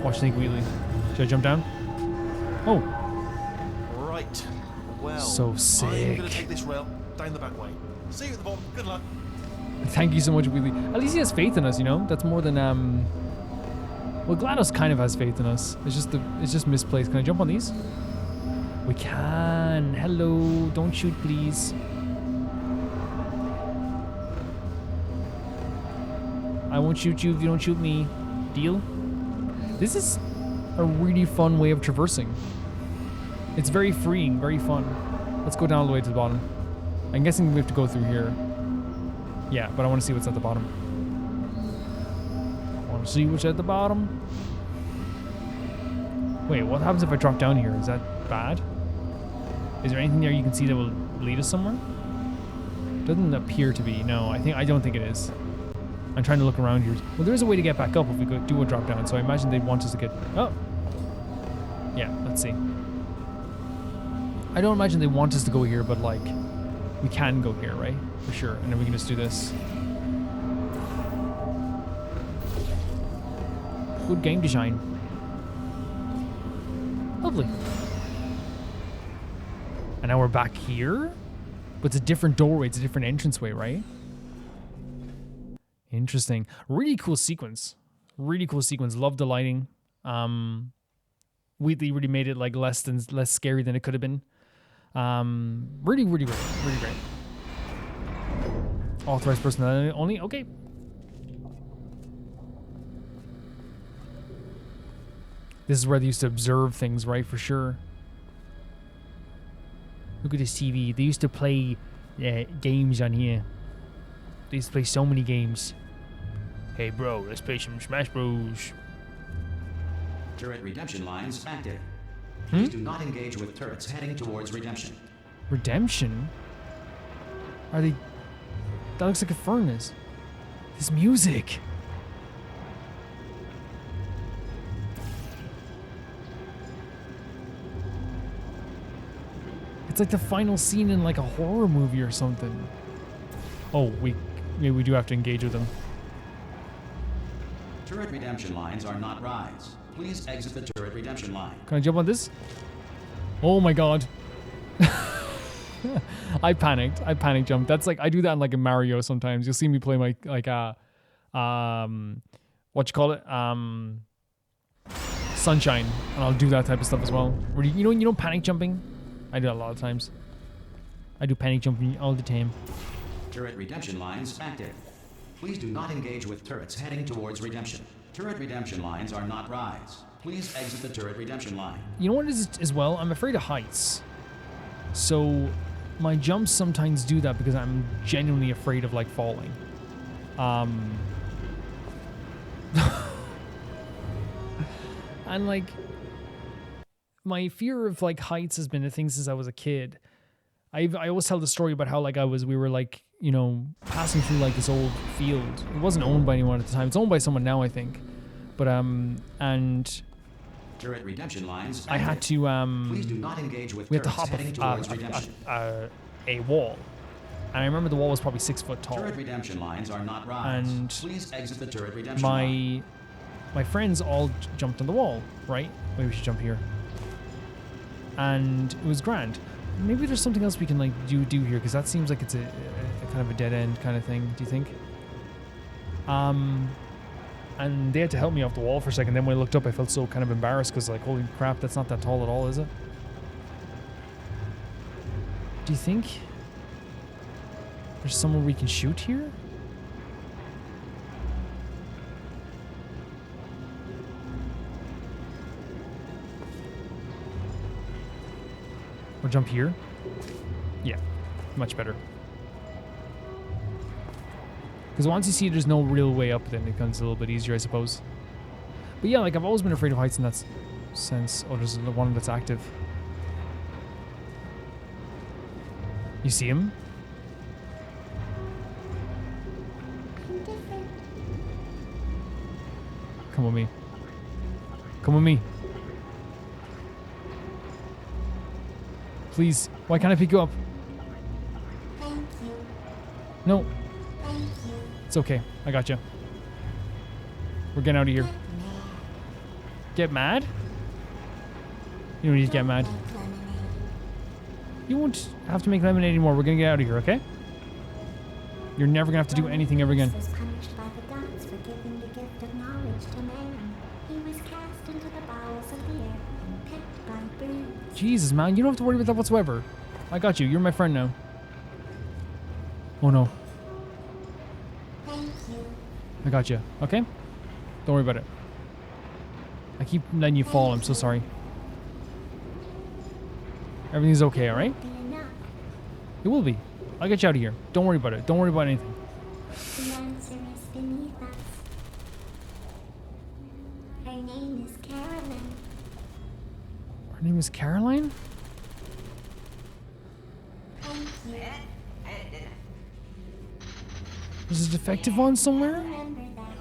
Speaker 1: Watch Snake Wheatley. Should I jump down? Oh.
Speaker 4: Right. Well,
Speaker 1: So
Speaker 4: I'm
Speaker 1: sick.
Speaker 4: gonna take this rail down the back way. See you at the bottom. Good luck.
Speaker 1: Thank you so much, Wheatley. At least he has faith in us, you know? That's more than well, GLaDOS kind of has faith in us. It's just misplaced. Can I jump on these? We can. Hello. Don't shoot, please. I won't shoot you if you don't shoot me. Deal? This is a really fun way of traversing. It's very freeing, very fun. Let's go down all the way to the bottom. I'm guessing we have to go through here. Yeah, but I want to see what's at the bottom. I want to see what's at the bottom. Wait, what happens if I drop down here? Is that bad? Is there anything there you can see that will lead us somewhere? Doesn't appear to be. No, I don't think it is. I'm trying to look around here. Well, there is a way to get back up if we go do a drop down, so I imagine they'd want us to get... Oh! Yeah, let's see. I don't imagine they want us to go here, but, like, we can go here, right? For sure. And then we can just do this. Good game design. Lovely. And now we're back here? But it's a different doorway. It's a different entranceway, right? Interesting. Really cool sequence. Really cool sequence. Love the lighting. Wheatley really made it like less scary than it could have been. Really, really great. Really great. Authorized personnel only? Okay. This is where they used to observe things, right? For sure. Look at this TV. They used to play games on here. They used to play so many games. Hey bro, let's play some Smash Bros.
Speaker 5: Turret redemption lines active. Please do not engage with turrets heading towards redemption.
Speaker 1: Redemption? Are they... That looks like a furnace. This music. It's like the final scene in like a horror movie or something. Oh, maybe we do have to engage with them.
Speaker 5: Turret redemption lines are not rides. Please exit the turret redemption line.
Speaker 1: Can I jump on this? Oh my god. I panicked. I panic jumped. That's like, I do that in like a Mario sometimes. You'll see me play my, like, what you call it? Sunshine. And I'll do that type of stuff as well. Where you know panic jumping? I do that a lot of times. I do panic jumping all the time.
Speaker 5: Turret redemption lines active. Please do not engage with turrets heading towards redemption. Turret redemption lines are not rides. Please exit the turret redemption line.
Speaker 1: You know what it is as well? I'm afraid of heights. So my jumps sometimes do that because I'm genuinely afraid of like falling. And like my fear of like heights has been a thing since I was a kid. I always tell the story about how like we were like, you know, passing through like this old field. It wasn't owned by anyone at the time. It's owned by someone now, I think. But and
Speaker 5: Turret redemption lines.
Speaker 1: I had to
Speaker 5: Please do not engage with
Speaker 1: we had to
Speaker 5: turrets
Speaker 1: hop
Speaker 5: heading towards redemption.
Speaker 1: a wall. And I remember the wall was probably 6 foot tall.
Speaker 5: Turret redemption lines are not rides.
Speaker 1: And
Speaker 5: please exit the turret redemption line.
Speaker 1: my friends all jumped on the wall, right? Maybe we should jump here. And it was grand. Maybe there's something else we can like do here, because that seems like it's a kind of a dead end kind of thing. Do you think? And they had to help me off the wall for a second. Then when I looked up, I felt so kind of embarrassed because like, holy crap, that's not that tall at all, is it? Do you think there's somewhere we can shoot here? Or jump here? Yeah, much better. Because once you see there's no real way up, then it becomes a little bit easier, I suppose. But yeah, like I've always been afraid of heights in that sense. Oh, there's the one that's active. You see him? Come with me. Come with me. Please, why can't I pick you up?
Speaker 2: Thank you.
Speaker 1: No,
Speaker 2: Thank you.
Speaker 1: it's okay. I got you. We're getting out of here. Get mad? You don't need to get mad.
Speaker 2: Make lemonade.
Speaker 1: You won't have to make lemonade anymore. We're gonna get out of here, okay? You're never gonna have to do anything ever again.
Speaker 2: Was punished by the gods for giving the gift of knowledge to man. He was cast into the bowels of the earth and picked by birds.
Speaker 1: Jesus, man, you don't have to worry about that whatsoever. I got you. You're my friend now. Oh no,
Speaker 2: Thank you.
Speaker 1: I got you. Okay? Don't worry about it. I keep letting you fall. I'm so sorry. Everything's okay, alright?
Speaker 2: Be enough.
Speaker 1: It will be. I'll get you out of here. Don't worry about it. Don't worry about anything.
Speaker 2: The answer is beneath us. Her name is Carolyn.
Speaker 1: Her name is Caroline?
Speaker 2: Thank you.
Speaker 1: There's a defective one somewhere?
Speaker 2: Remember that.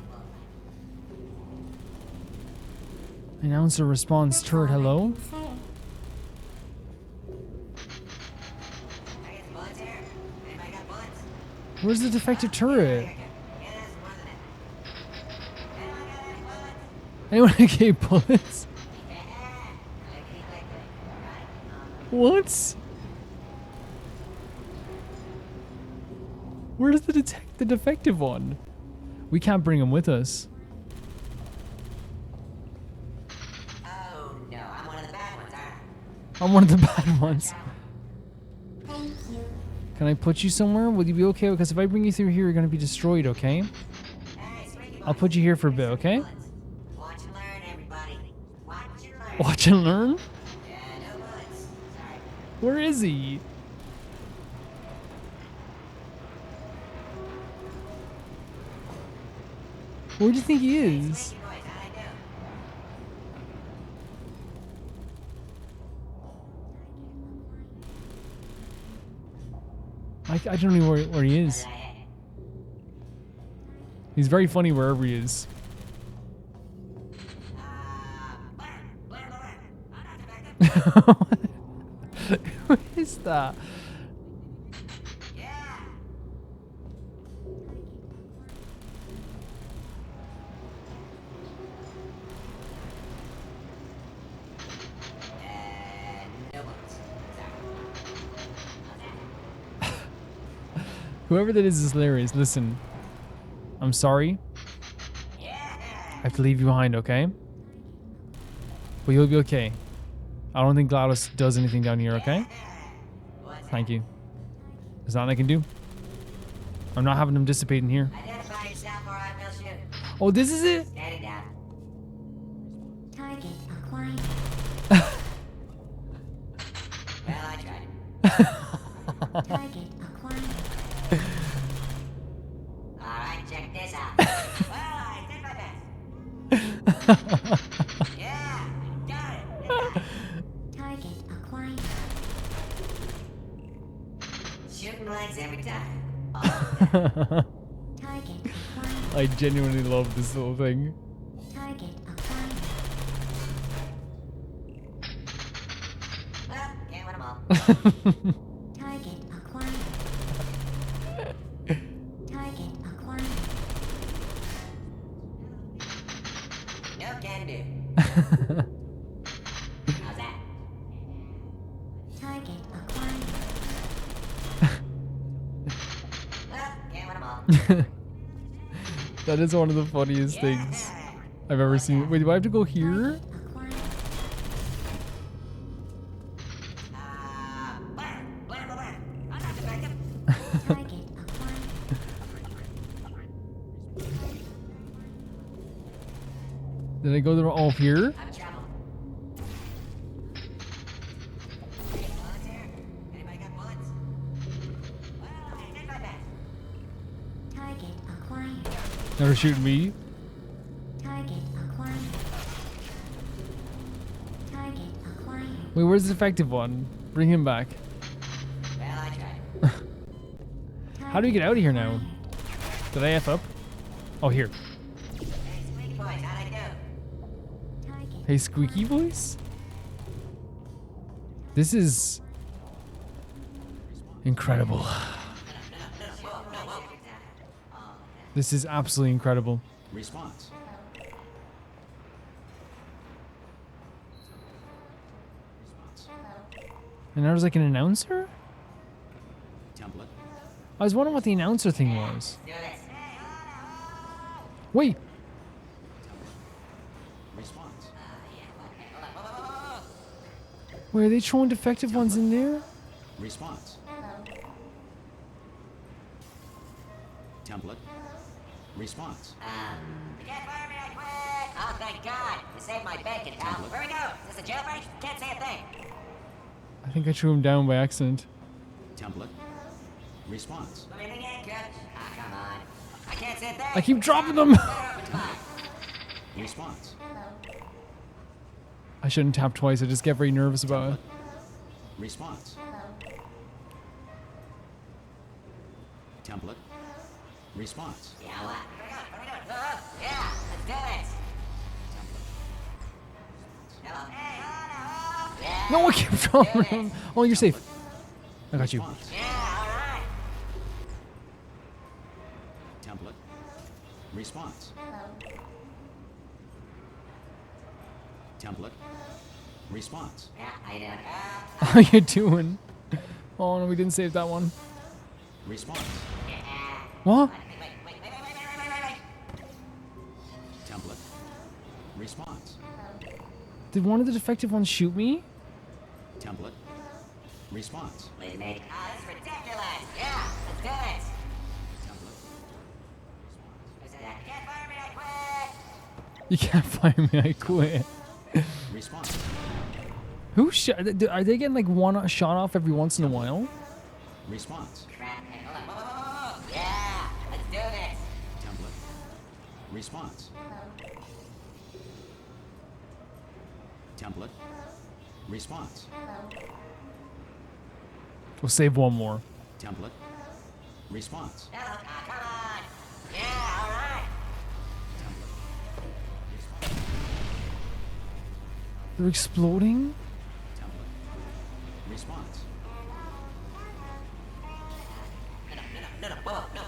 Speaker 1: Announcer response turret, hello?
Speaker 2: Say.
Speaker 1: Where's the defective turret? Anyone gave bullets? What? Where's the defective one? We can't bring him with us.
Speaker 6: Oh no, I'm one of the bad ones, aren't I?
Speaker 1: I'm one of the bad ones.
Speaker 2: Thank you.
Speaker 1: Can I put you somewhere? Will you be okay? Because if I bring you through here, you're going to be destroyed, okay?
Speaker 6: Hey, Squeaky
Speaker 1: I'll
Speaker 6: Boy,
Speaker 1: put you here for a bit, okay?
Speaker 6: bullets. Watch and learn, everybody. Watch and learn.
Speaker 1: Watch and learn?
Speaker 6: Yeah, no bullets. Sorry.
Speaker 1: Where is he? Where do you think he is?
Speaker 6: Squeaky Boys, how'd I do?
Speaker 1: I don't know where he is.
Speaker 6: Did I hit?
Speaker 1: He's very funny wherever he is.
Speaker 6: Blur, blur, blur. I'm not defective.
Speaker 1: Who is that?
Speaker 6: Yeah. No bullets. Sorry. How's that?
Speaker 1: Whoever that is hilarious. Listen, I'm sorry.
Speaker 6: Yeah.
Speaker 1: I have to leave you behind, okay? But you'll be okay. I don't think GLaDOS does anything down here, okay?
Speaker 6: What's that?
Speaker 1: Thank you. There's nothing I can do. I'm not having them dissipate in here.
Speaker 6: Identify yourself or I will shoot.
Speaker 1: Oh, this is it?
Speaker 6: Standing down.
Speaker 2: Target acquired.
Speaker 6: Well, I tried.
Speaker 2: Target acquired.
Speaker 6: Alright, check this out. Well, I did my best. Yeah, got it.
Speaker 2: Target acquired.
Speaker 1: I genuinely love this little thing.
Speaker 2: Target acquired.
Speaker 6: Well, can't win 'em all.
Speaker 2: Target acquired. Target acquired.
Speaker 6: No can do. How's that?
Speaker 2: Target acquired.
Speaker 6: Well, can't win 'em all.
Speaker 1: That is one of the funniest things I've ever seen. Wait, do I have to go here?
Speaker 2: Acquired.
Speaker 6: Blair, Blair, Blair. I'm not defective.
Speaker 2: Target acquired.
Speaker 1: Did I go the wrong? Oh, here?
Speaker 6: I'm in trouble. Any bullets here? Anybody got bullets? Well, I did my best.
Speaker 2: Target acquired.
Speaker 1: Never shoot me.
Speaker 2: Target acquired. Target acquired.
Speaker 1: Wait, where's the effective one? Bring him back.
Speaker 6: Well, I tried.
Speaker 1: How do we get out of here now? Did I F up? Oh, here.
Speaker 6: Hey, squeaky boys, how'd I do?
Speaker 2: Target.
Speaker 1: Hey, squeaky voice? This is incredible. This is absolutely incredible.
Speaker 5: Response.
Speaker 1: And there's like an announcer?
Speaker 5: Template.
Speaker 1: I was wondering what the announcer thing was.
Speaker 6: Do this.
Speaker 1: Wait,
Speaker 5: Response.
Speaker 1: wait, are they throwing defective ones in there?
Speaker 5: Response. Template. Response.
Speaker 6: You can't fire me, I quit! Oh, thank God! You saved my bacon, pal. Where we go? Is this a jailbreak? Can't say a thing.
Speaker 1: I think I threw him down by accident.
Speaker 5: Template. Response.
Speaker 6: Let me in again, coach. Ah, come on. I can't say a thing.
Speaker 1: I keep dropping them.
Speaker 6: Better open spot.
Speaker 5: Response.
Speaker 1: I shouldn't tap twice. I just get very nervous about it.
Speaker 5: Response. Template. Response.
Speaker 6: Yeah, what? What are we doing? Yeah, let's do this. Hello. Hey, hello. Yeah.
Speaker 1: No, I keep dropping him. Oh, you're safe. I got you.
Speaker 5: Response.
Speaker 6: Yeah, all right.
Speaker 5: Template. Response. Template. Response.
Speaker 6: Yeah, how you doing?
Speaker 1: How you doing? Oh no, we didn't save that one.
Speaker 5: Response.
Speaker 1: What?
Speaker 6: Wait.
Speaker 5: Template. Response.
Speaker 1: Did one of the defective ones shoot me?
Speaker 5: Template. Response.
Speaker 6: Wait, mate. Oh, this is ridiculous. Yeah, let's do this.
Speaker 5: Template.
Speaker 6: Who said that? Can't fire me, I quit.
Speaker 1: You can't find me. I quit.
Speaker 5: Response.
Speaker 1: Who shot? Are they getting like one shot off every once in a while?
Speaker 5: Response.
Speaker 6: Crap. Hey, hold on. Whoa. Yeah, let's do this.
Speaker 5: Template. Response. Template. Response.
Speaker 1: We'll save one more.
Speaker 5: Template. Response.
Speaker 6: Hello. Ah, come on. Yeah, all right.
Speaker 1: They're exploding?
Speaker 5: Template. Response.
Speaker 6: No, whoa, no.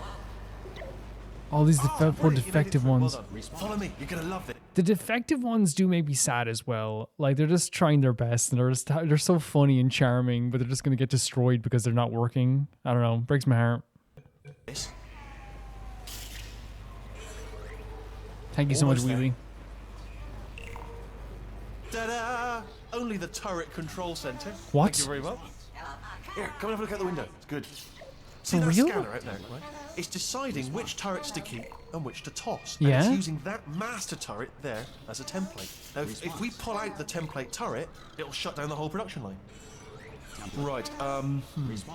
Speaker 1: All these poor
Speaker 4: Brilliant, you made it
Speaker 1: defective
Speaker 4: through. Well
Speaker 1: ones.
Speaker 4: done. Follow me, you're gonna love it.
Speaker 1: The defective ones do make me sad as well. Like they're just trying their best and they're so funny and charming, but they're just gonna get destroyed because they're not working. I don't know. Breaks my heart.
Speaker 4: This.
Speaker 1: Thank you so much,
Speaker 4: Almost there.
Speaker 1: Wheatley.
Speaker 4: Ta-da! Only the turret control center.
Speaker 1: What?
Speaker 4: Thank you very much. Here, come and have a look out the window. It's good. See
Speaker 1: For
Speaker 4: that
Speaker 1: real?
Speaker 4: scanner out there, right? It's deciding which turrets to keep and which to toss.
Speaker 1: Yeah?
Speaker 4: And it's using that master turret there as a template. Now, if we pull out the template turret, it'll shut down the whole production line. Right, I'm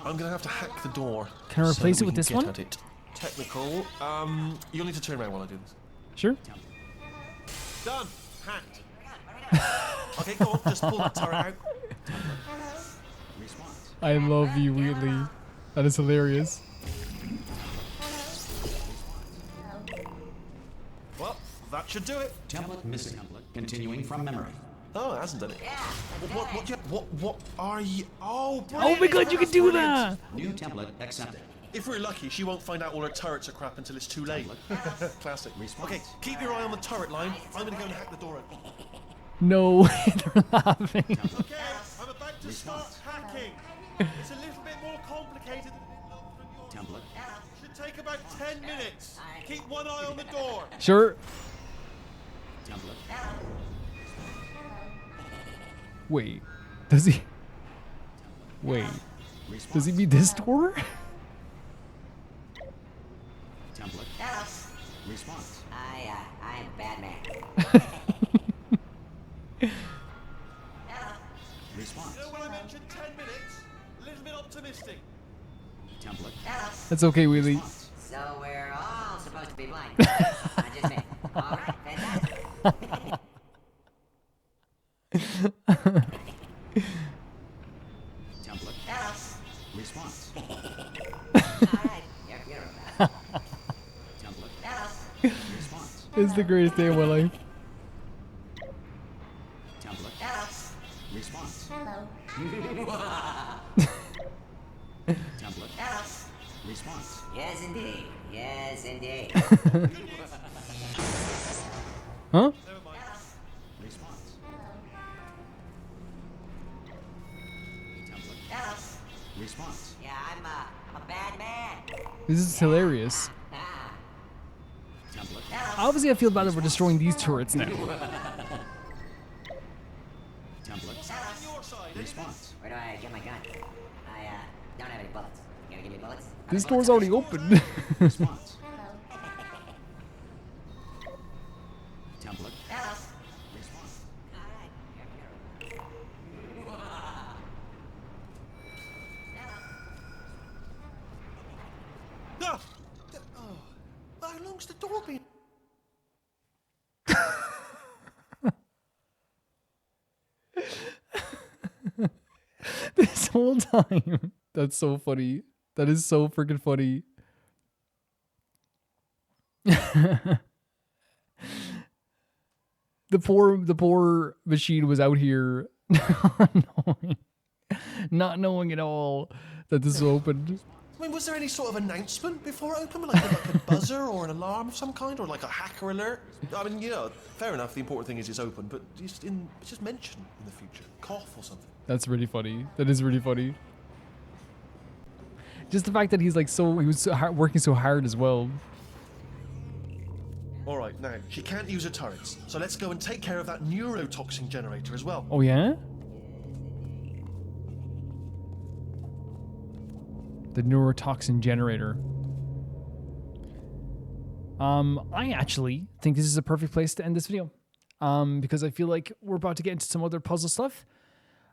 Speaker 4: gonna have to hack the door.
Speaker 1: Can I
Speaker 4: so
Speaker 1: replace
Speaker 4: that
Speaker 1: it
Speaker 4: we
Speaker 1: with
Speaker 4: can
Speaker 1: this
Speaker 4: get
Speaker 1: one?
Speaker 4: At it. Technical. You'll need to turn around while I do this.
Speaker 1: Sure.
Speaker 4: Done. Hacked. Okay, go on. Just pull that turret out.
Speaker 5: Response.
Speaker 1: I love you, Wheatley. That is hilarious.
Speaker 4: Well, that should do it.
Speaker 5: Template missing. Template continuing from memory.
Speaker 4: Oh, it hasn't done it.
Speaker 6: Yeah,
Speaker 4: What are you? Oh,
Speaker 1: Oh my
Speaker 4: brilliant.
Speaker 1: god, you can
Speaker 4: That's
Speaker 1: do
Speaker 4: brilliant.
Speaker 1: that!
Speaker 5: New template accepted.
Speaker 4: If we're lucky, she won't find out all her turrets are crap until it's too late. Classic.
Speaker 5: Response.
Speaker 4: Okay, keep your eye on the turret line. I'm gonna go and hack the door open.
Speaker 1: No, they're laughing.
Speaker 4: Okay, I'm about to start hacking. It's a little bit more complicated than it looked from your
Speaker 5: Template.
Speaker 4: Should take about 10 minutes. Keep one eye on the door.
Speaker 1: Sure.
Speaker 5: Template.
Speaker 1: Wait, does he? Wait, does he mean this door?
Speaker 5: Template. Response.
Speaker 6: I'm Batman.
Speaker 5: Response.
Speaker 4: You know when I mentioned 10 minutes? A little bit optimistic.
Speaker 5: Template.
Speaker 1: That's okay, Wheatley.
Speaker 6: So we're all supposed to be blind. Not just me. All right, fantastic.
Speaker 5: Template. Response.
Speaker 6: All right, you're a bat.
Speaker 5: Template. Response.
Speaker 1: It's the greatest day of my life.
Speaker 5: Template. Response.
Speaker 2: Hello.
Speaker 5: Template. Response.
Speaker 6: Yes, indeed. Yes, indeed.
Speaker 1: Huh?
Speaker 4: Never mind.
Speaker 5: Response. Template. Response.
Speaker 6: Yeah, I'm a bad man.
Speaker 1: This is hilarious.
Speaker 6: Ah.
Speaker 5: Template.
Speaker 1: Obviously, I feel bad that we're destroying these turrets now.
Speaker 5: Template.
Speaker 4: On your side,
Speaker 5: Response.
Speaker 6: Where do I get my gun? I don't have any bullets. You gonna give me bullets?
Speaker 1: This door's already open.
Speaker 5: Response. Template. Response.
Speaker 6: All right, you're
Speaker 4: Ah! Oh. How long's the door been?
Speaker 1: This whole time. That's so funny. That is so freaking funny. The poor machine was out here not knowing at all that this was opened.
Speaker 4: I mean, was there any sort of announcement before it opened? Like a buzzer or an alarm of some kind? Or like a hacker alert? I mean, you know, fair enough, the important thing is it's open, but just mention in the future. Cough or something.
Speaker 1: That's really funny. That is really funny. Just the fact that he was so working so hard as well.
Speaker 4: All right, now, she can't use her turrets, so let's go and take care of that neurotoxin generator as well.
Speaker 1: Oh yeah? The neurotoxin generator. I actually think this is a perfect place to end this video. Because I feel like we're about to get into some other puzzle stuff.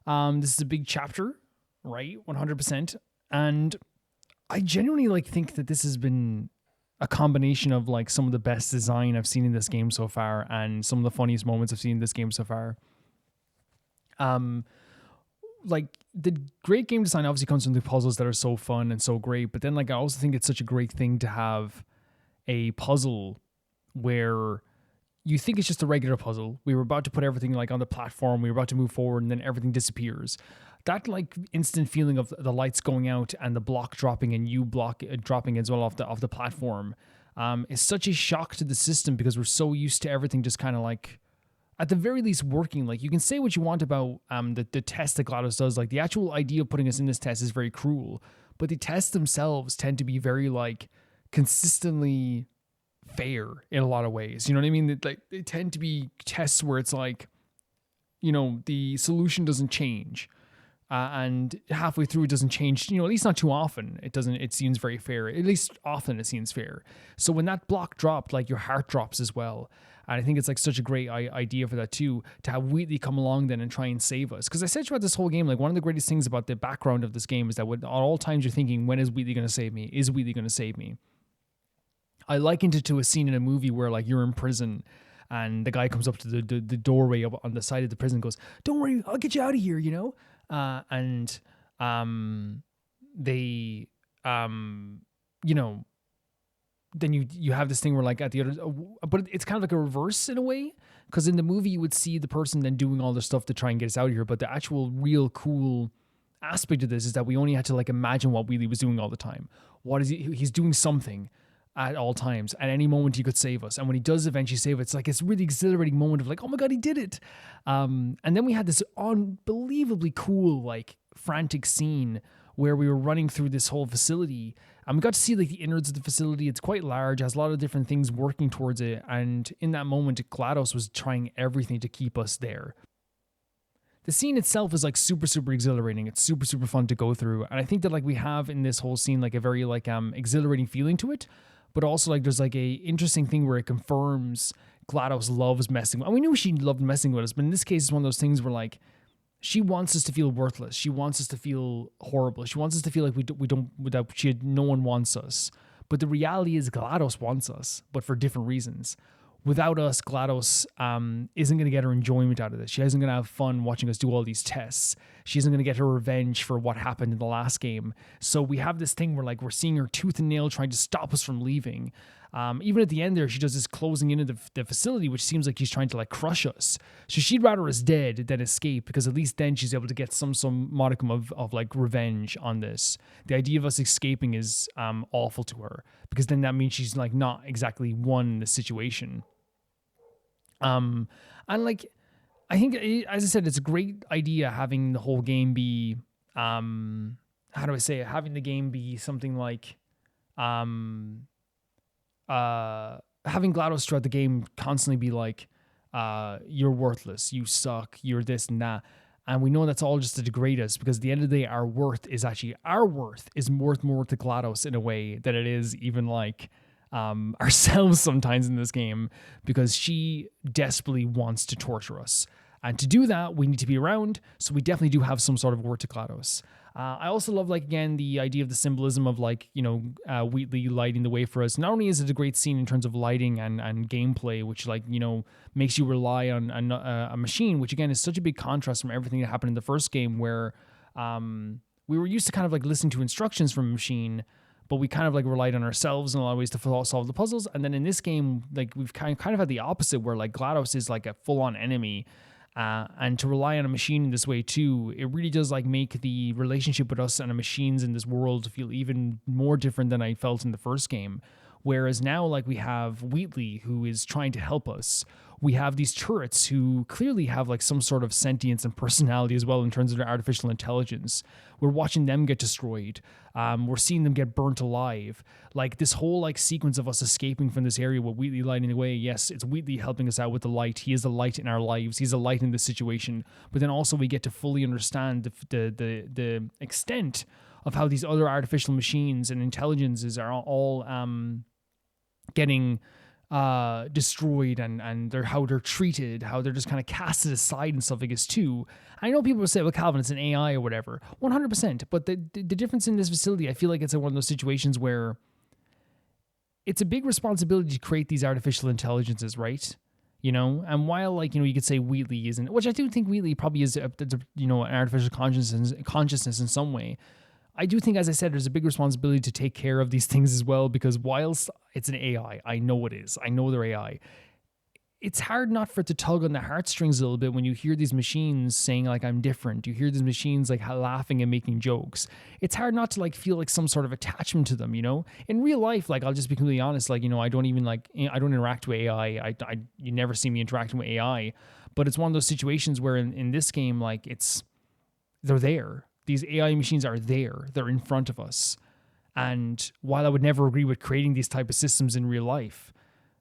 Speaker 1: This is a big chapter, right? 100%. And I genuinely think that this has been a combination of some of the best design I've seen in this game so far and some of the funniest moments I've seen in this game so far. The great game design obviously comes from the puzzles that are so fun and so great, but then I also think it's such a great thing to have a puzzle where you think it's just a regular puzzle. We were about to put everything on the platform, we were about to move forward, and then everything disappears. That instant feeling of the lights going out and the block dropping and you dropping as well off the platform is such a shock to the system because we're so used to everything just kind of at the very least working. You can say what you want about the test that GLaDOS does. The actual idea of putting us in this test is very cruel, but the tests themselves tend to be very consistently fair in a lot of ways. You know what I mean? They tend to be tests where it's the solution doesn't change. And halfway through it doesn't change, at least not too often. It seems very fair. At least often it seems fair. So when that block dropped, your heart drops as well. And I think it's such a great idea for that too, to have Wheatley come along then and try and save us. Because I said throughout this whole game, one of the greatest things about the background of this game is that at all times you're thinking, when is Wheatley going to save me? Is Wheatley going to save me? I likened it to a scene in a movie where you're in prison and the guy comes up to the doorway up on the side of the prison and goes, "Don't worry, I'll get you out of here," then you have this thing where like at the other, but it's kind of like a reverse in a way, because in the movie you would see the person then doing all this stuff to try and get us out of here, but the actual real cool aspect of this is that we only had to like imagine what Wheatley was doing all the time. What is he's doing something at all times. At any moment he could save us, and when he does eventually save it, it's like it's a really exhilarating moment of like, oh my god, he did it. And then we had this unbelievably cool like frantic scene where we were running through this whole facility, and we got to see like the innards of the facility. It's quite large, has a lot of different things working towards it, and in that moment GLaDOS was trying everything to keep us there. The scene itself is like super, super exhilarating. It's super, super fun to go through. And I think that like we have in this whole scene like a very like exhilarating feeling to it, but also like there's like a interesting thing where it confirms GLaDOS loves messing with, and we knew she loved messing with us, but in this case it's one of those things where like she wants us to feel worthless. She wants us to feel horrible. She wants us to feel like we don't no one wants us. But the reality is GLaDOS wants us, but for different reasons. Without us, GLaDOS isn't going to get her enjoyment out of this. She isn't going to have fun watching us do all these tests. She isn't going to get her revenge for what happened in the last game. So we have this thing where like we're seeing her tooth and nail trying to stop us from leaving. Even at the end there, she does this closing into the facility, which seems like she's trying to like crush us. So she'd rather us dead than escape, because at least then she's able to get some modicum of like revenge on this. The idea of us escaping is awful to her, because then that means she's like not exactly won the situation. And like, I think, as I said, it's a great idea having the whole game be, how do I say it? Having the game be something like, having GLaDOS throughout the game constantly be like, you're worthless, you suck, you're this and that. And we know that's all just to degrade us, because at the end of the day, our worth is worth more to GLaDOS in a way than it is even like, ourselves sometimes in this game, because she desperately wants to torture us. And to do that, we need to be around. So we definitely do have some sort of worth to GLaDOS. I also love, like, again, the idea of the symbolism of, like, you know, Wheatley lighting the way for us. Not only is it a great scene in terms of lighting and gameplay, which, like, you know, makes you rely on a machine, which, again, is such a big contrast from everything that happened in the first game, where we were used to kind of, like, listening to instructions from a machine, but we kind of like relied on ourselves in a lot of ways to solve the puzzles. And then in this game, like we've kind of had the opposite, where like GLaDOS is like a full-on enemy, and to rely on a machine in this way too, it really does like make the relationship with us and the machines in this world feel even more different than I felt in the first game. Whereas now, like, we have Wheatley, who is trying to help us. We have these turrets who clearly have like some sort of sentience and personality as well in terms of their artificial intelligence. We're watching them get destroyed. We're seeing them get burnt alive. Like this whole like sequence of us escaping from this area with Wheatley lighting the way. Yes, it's Wheatley helping us out with the light. He is the light in our lives. He's a light in this situation. But then also we get to fully understand the extent of how these other artificial machines and intelligences are all getting destroyed, and how they're treated, how they're just kind of casted aside and stuff like this too. I know people will say, well, Calvin, it's an AI or whatever. 100%. But the difference in this facility, I feel like it's one of those situations where it's a big responsibility to create these artificial intelligences, right? You know, and while, like, you know, you could say Wheatley isn't, which I do think Wheatley probably is, you know, an artificial consciousness in some way. I do think, as I said, there's a big responsibility to take care of these things as well, because whilst it's an AI, I know it is. I know they're AI. It's hard not for it to tug on the heartstrings a little bit when you hear these machines saying, like, I'm different. You hear these machines, like, laughing and making jokes. It's hard not to, like, feel, like, some sort of attachment to them, you know? In real life, like, I'll just be completely honest, like, you know, I don't interact with AI. You never see me interacting with AI. But it's one of those situations where in this game, like, they're there. These AI machines are there. They're in front of us. And while I would never agree with creating these type of systems in real life,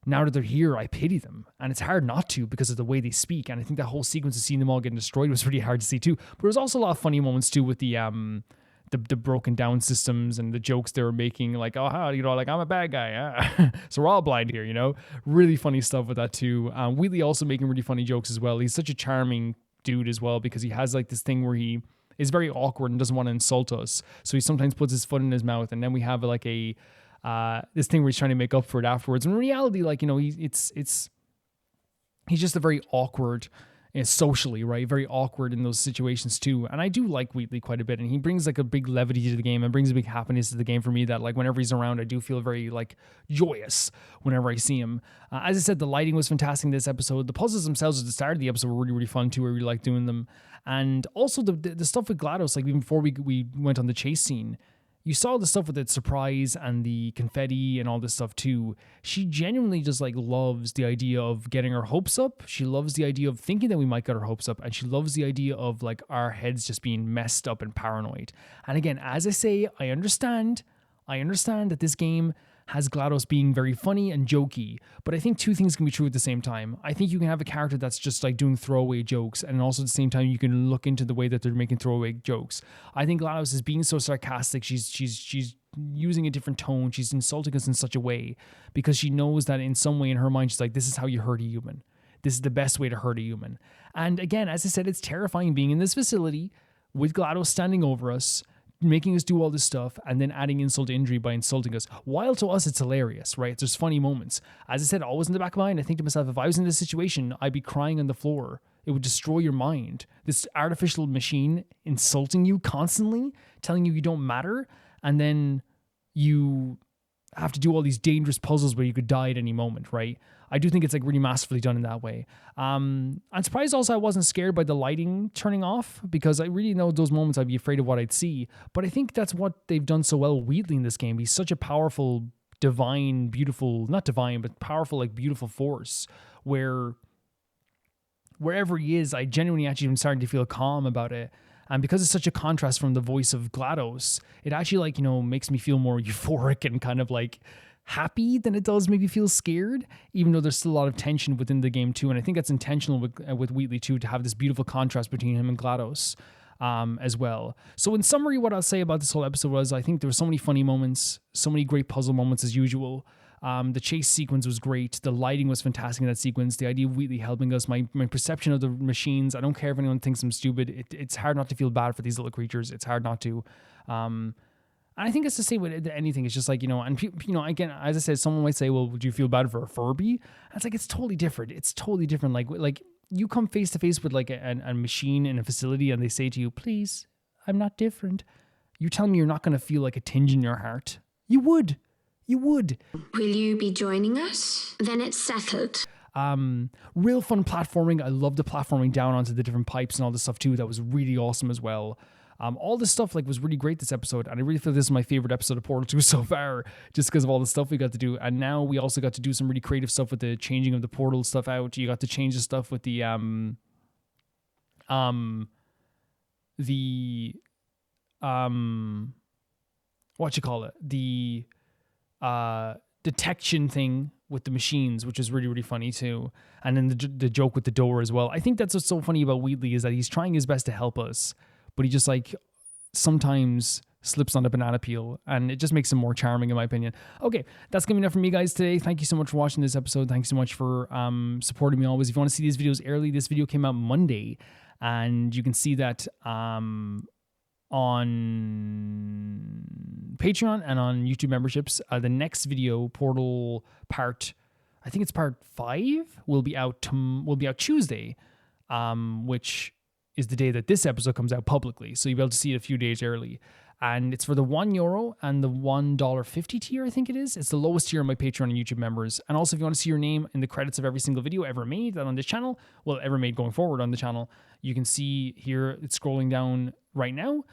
Speaker 1: now that they're here, I pity them. And it's hard not to, because of the way they speak. And I think that whole sequence of seeing them all getting destroyed was really hard to see too. But there's also a lot of funny moments too with the broken down systems and the jokes they were making, like, oh, how, you know, like, I'm a bad guy. So we're all blind here, you know? Really funny stuff with that too. Wheatley also making really funny jokes as well. He's such a charming dude as well, because he has like this thing where he is very awkward and doesn't want to insult us. So he sometimes puts his foot in his mouth, and then we have like a this thing where he's trying to make up for it afterwards. In reality, like, you know, he's just a very awkward socially, right? Very awkward in those situations too. And I do like Wheatley quite a bit, and he brings like a big levity to the game and brings a big happiness to the game for me that like whenever he's around, I do feel very like joyous whenever I see him. As I said, the lighting was fantastic in this episode. The puzzles themselves at the start of the episode were really, really fun too. I really like doing them. And also the stuff with GLaDOS, like even before we went on the chase scene, you saw the stuff with the surprise and the confetti and all this stuff too. She genuinely just like loves the idea of getting her hopes up. She loves the idea of thinking that we might get our hopes up. And she loves the idea of like our heads just being messed up and paranoid. And again, as I say, I understand that this game has GLaDOS being very funny and jokey, but I think two things can be true at the same time. I think you can have a character that's just like doing throwaway jokes, and also at the same time you can look into the way that they're making throwaway jokes. I think GLaDOS is being so sarcastic. She's using a different tone. She's insulting us in such a way because she knows that in some way in her mind she's like, this is how you hurt a human. This is the best way to hurt a human. And again, as I said, it's terrifying being in this facility with GLaDOS standing over us, making us do all this stuff, and then adding insult to injury by insulting us. While to us, it's hilarious, right? There's funny moments. As I said, always in the back of my mind, I think to myself, if I was in this situation, I'd be crying on the floor. It would destroy your mind. This artificial machine insulting you constantly, telling you don't matter, and then you have to do all these dangerous puzzles where you could die at any moment, right? I do think it's like really masterfully done in that way. I'm surprised also I wasn't scared by the lighting turning off, because I really know those moments I'd be afraid of what I'd see. But I think that's what they've done so well with Wheatley in this game. He's such a powerful, divine, beautiful, not divine, but powerful, like beautiful force where wherever he is, I genuinely actually am starting to feel calm about it. And because it's such a contrast from the voice of GLaDOS, it actually like, makes me feel more euphoric and kind of like happy than it does maybe feel scared, even though there's still a lot of tension within the game too. And I think that's intentional with Wheatley too, to have this beautiful contrast between him and GLaDOS as well. So in summary, what I'll say about this whole episode was I think there were so many funny moments, so many great puzzle moments as usual. The chase sequence was great. The lighting was fantastic in that sequence. The idea of Wheatley helping us, my perception of the machines, I don't care if anyone thinks I'm stupid. It's hard not to feel bad for these little creatures. It's hard not to. And I think it's the same with anything. It's just like, and again, as I said, someone might say, well, would you feel bad for a Furby? And it's like, it's totally different. It's totally different. Like you come face to face with like a machine in a facility and they say to you, please, I'm not different. You tell me you're not going to feel like a tinge in your heart. You would.
Speaker 7: Will you be joining us? Then it's settled.
Speaker 1: Real fun platforming. I love the platforming down onto the different pipes and all this stuff too. That was really awesome as well. All this stuff like was really great this episode, and I really feel this is my favorite episode of Portal 2 so far, just because of all the stuff we got to do. And now we also got to do some really creative stuff with the changing of the portal stuff out. You got to change the stuff with the detection thing with the machines, which is really, really funny too. And then the joke with the door as well. I think that's what's so funny about Wheatley is that he's trying his best to help us, but he just like sometimes slips on a banana peel, and it just makes him more charming in my opinion. Okay, that's gonna be enough from me guys today. Thank you so much for watching this episode. Thanks so much for supporting me always. If you want to see these videos early, this video came out Monday, and you can see that on Patreon and on YouTube memberships. The next video, Portal part 5, will be out Tuesday, which is the day that this episode comes out publicly. So you'll be able to see it a few days early. And it's for the €1 and the $1.50 tier, I think it is. It's the lowest tier on my Patreon and YouTube members. And also, if you want to see your name in the credits of every single video ever made on this channel, well, ever made going forward on the channel, you can see here, it's scrolling down right now,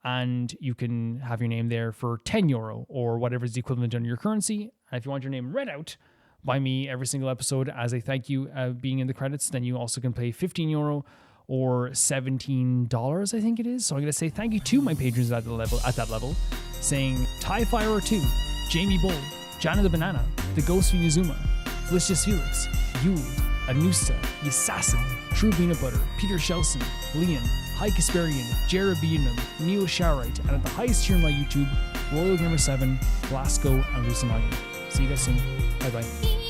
Speaker 1: and you can have your name there for €10 or whatever is the equivalent on your currency. And if you want your name read out by me every single episode as a thank you being in the credits, then you also can pay €15 or $17, I think it is. So I'm going to say thank you to my patrons at that level, saying TIE Firer 2, Jamie Bull, Jana the Banana, The Ghost of Yuzuma, Felicius Felix, Yule, Anusta, Assassin, True Peanut Butter, Peter Shelson, Liam, High Kasperian, Jared Beanham, Neil Sharite, and at the highest tier on my YouTube, Royal Gamer 7, Blasco, and Lusamagi. See you guys soon. Bye bye.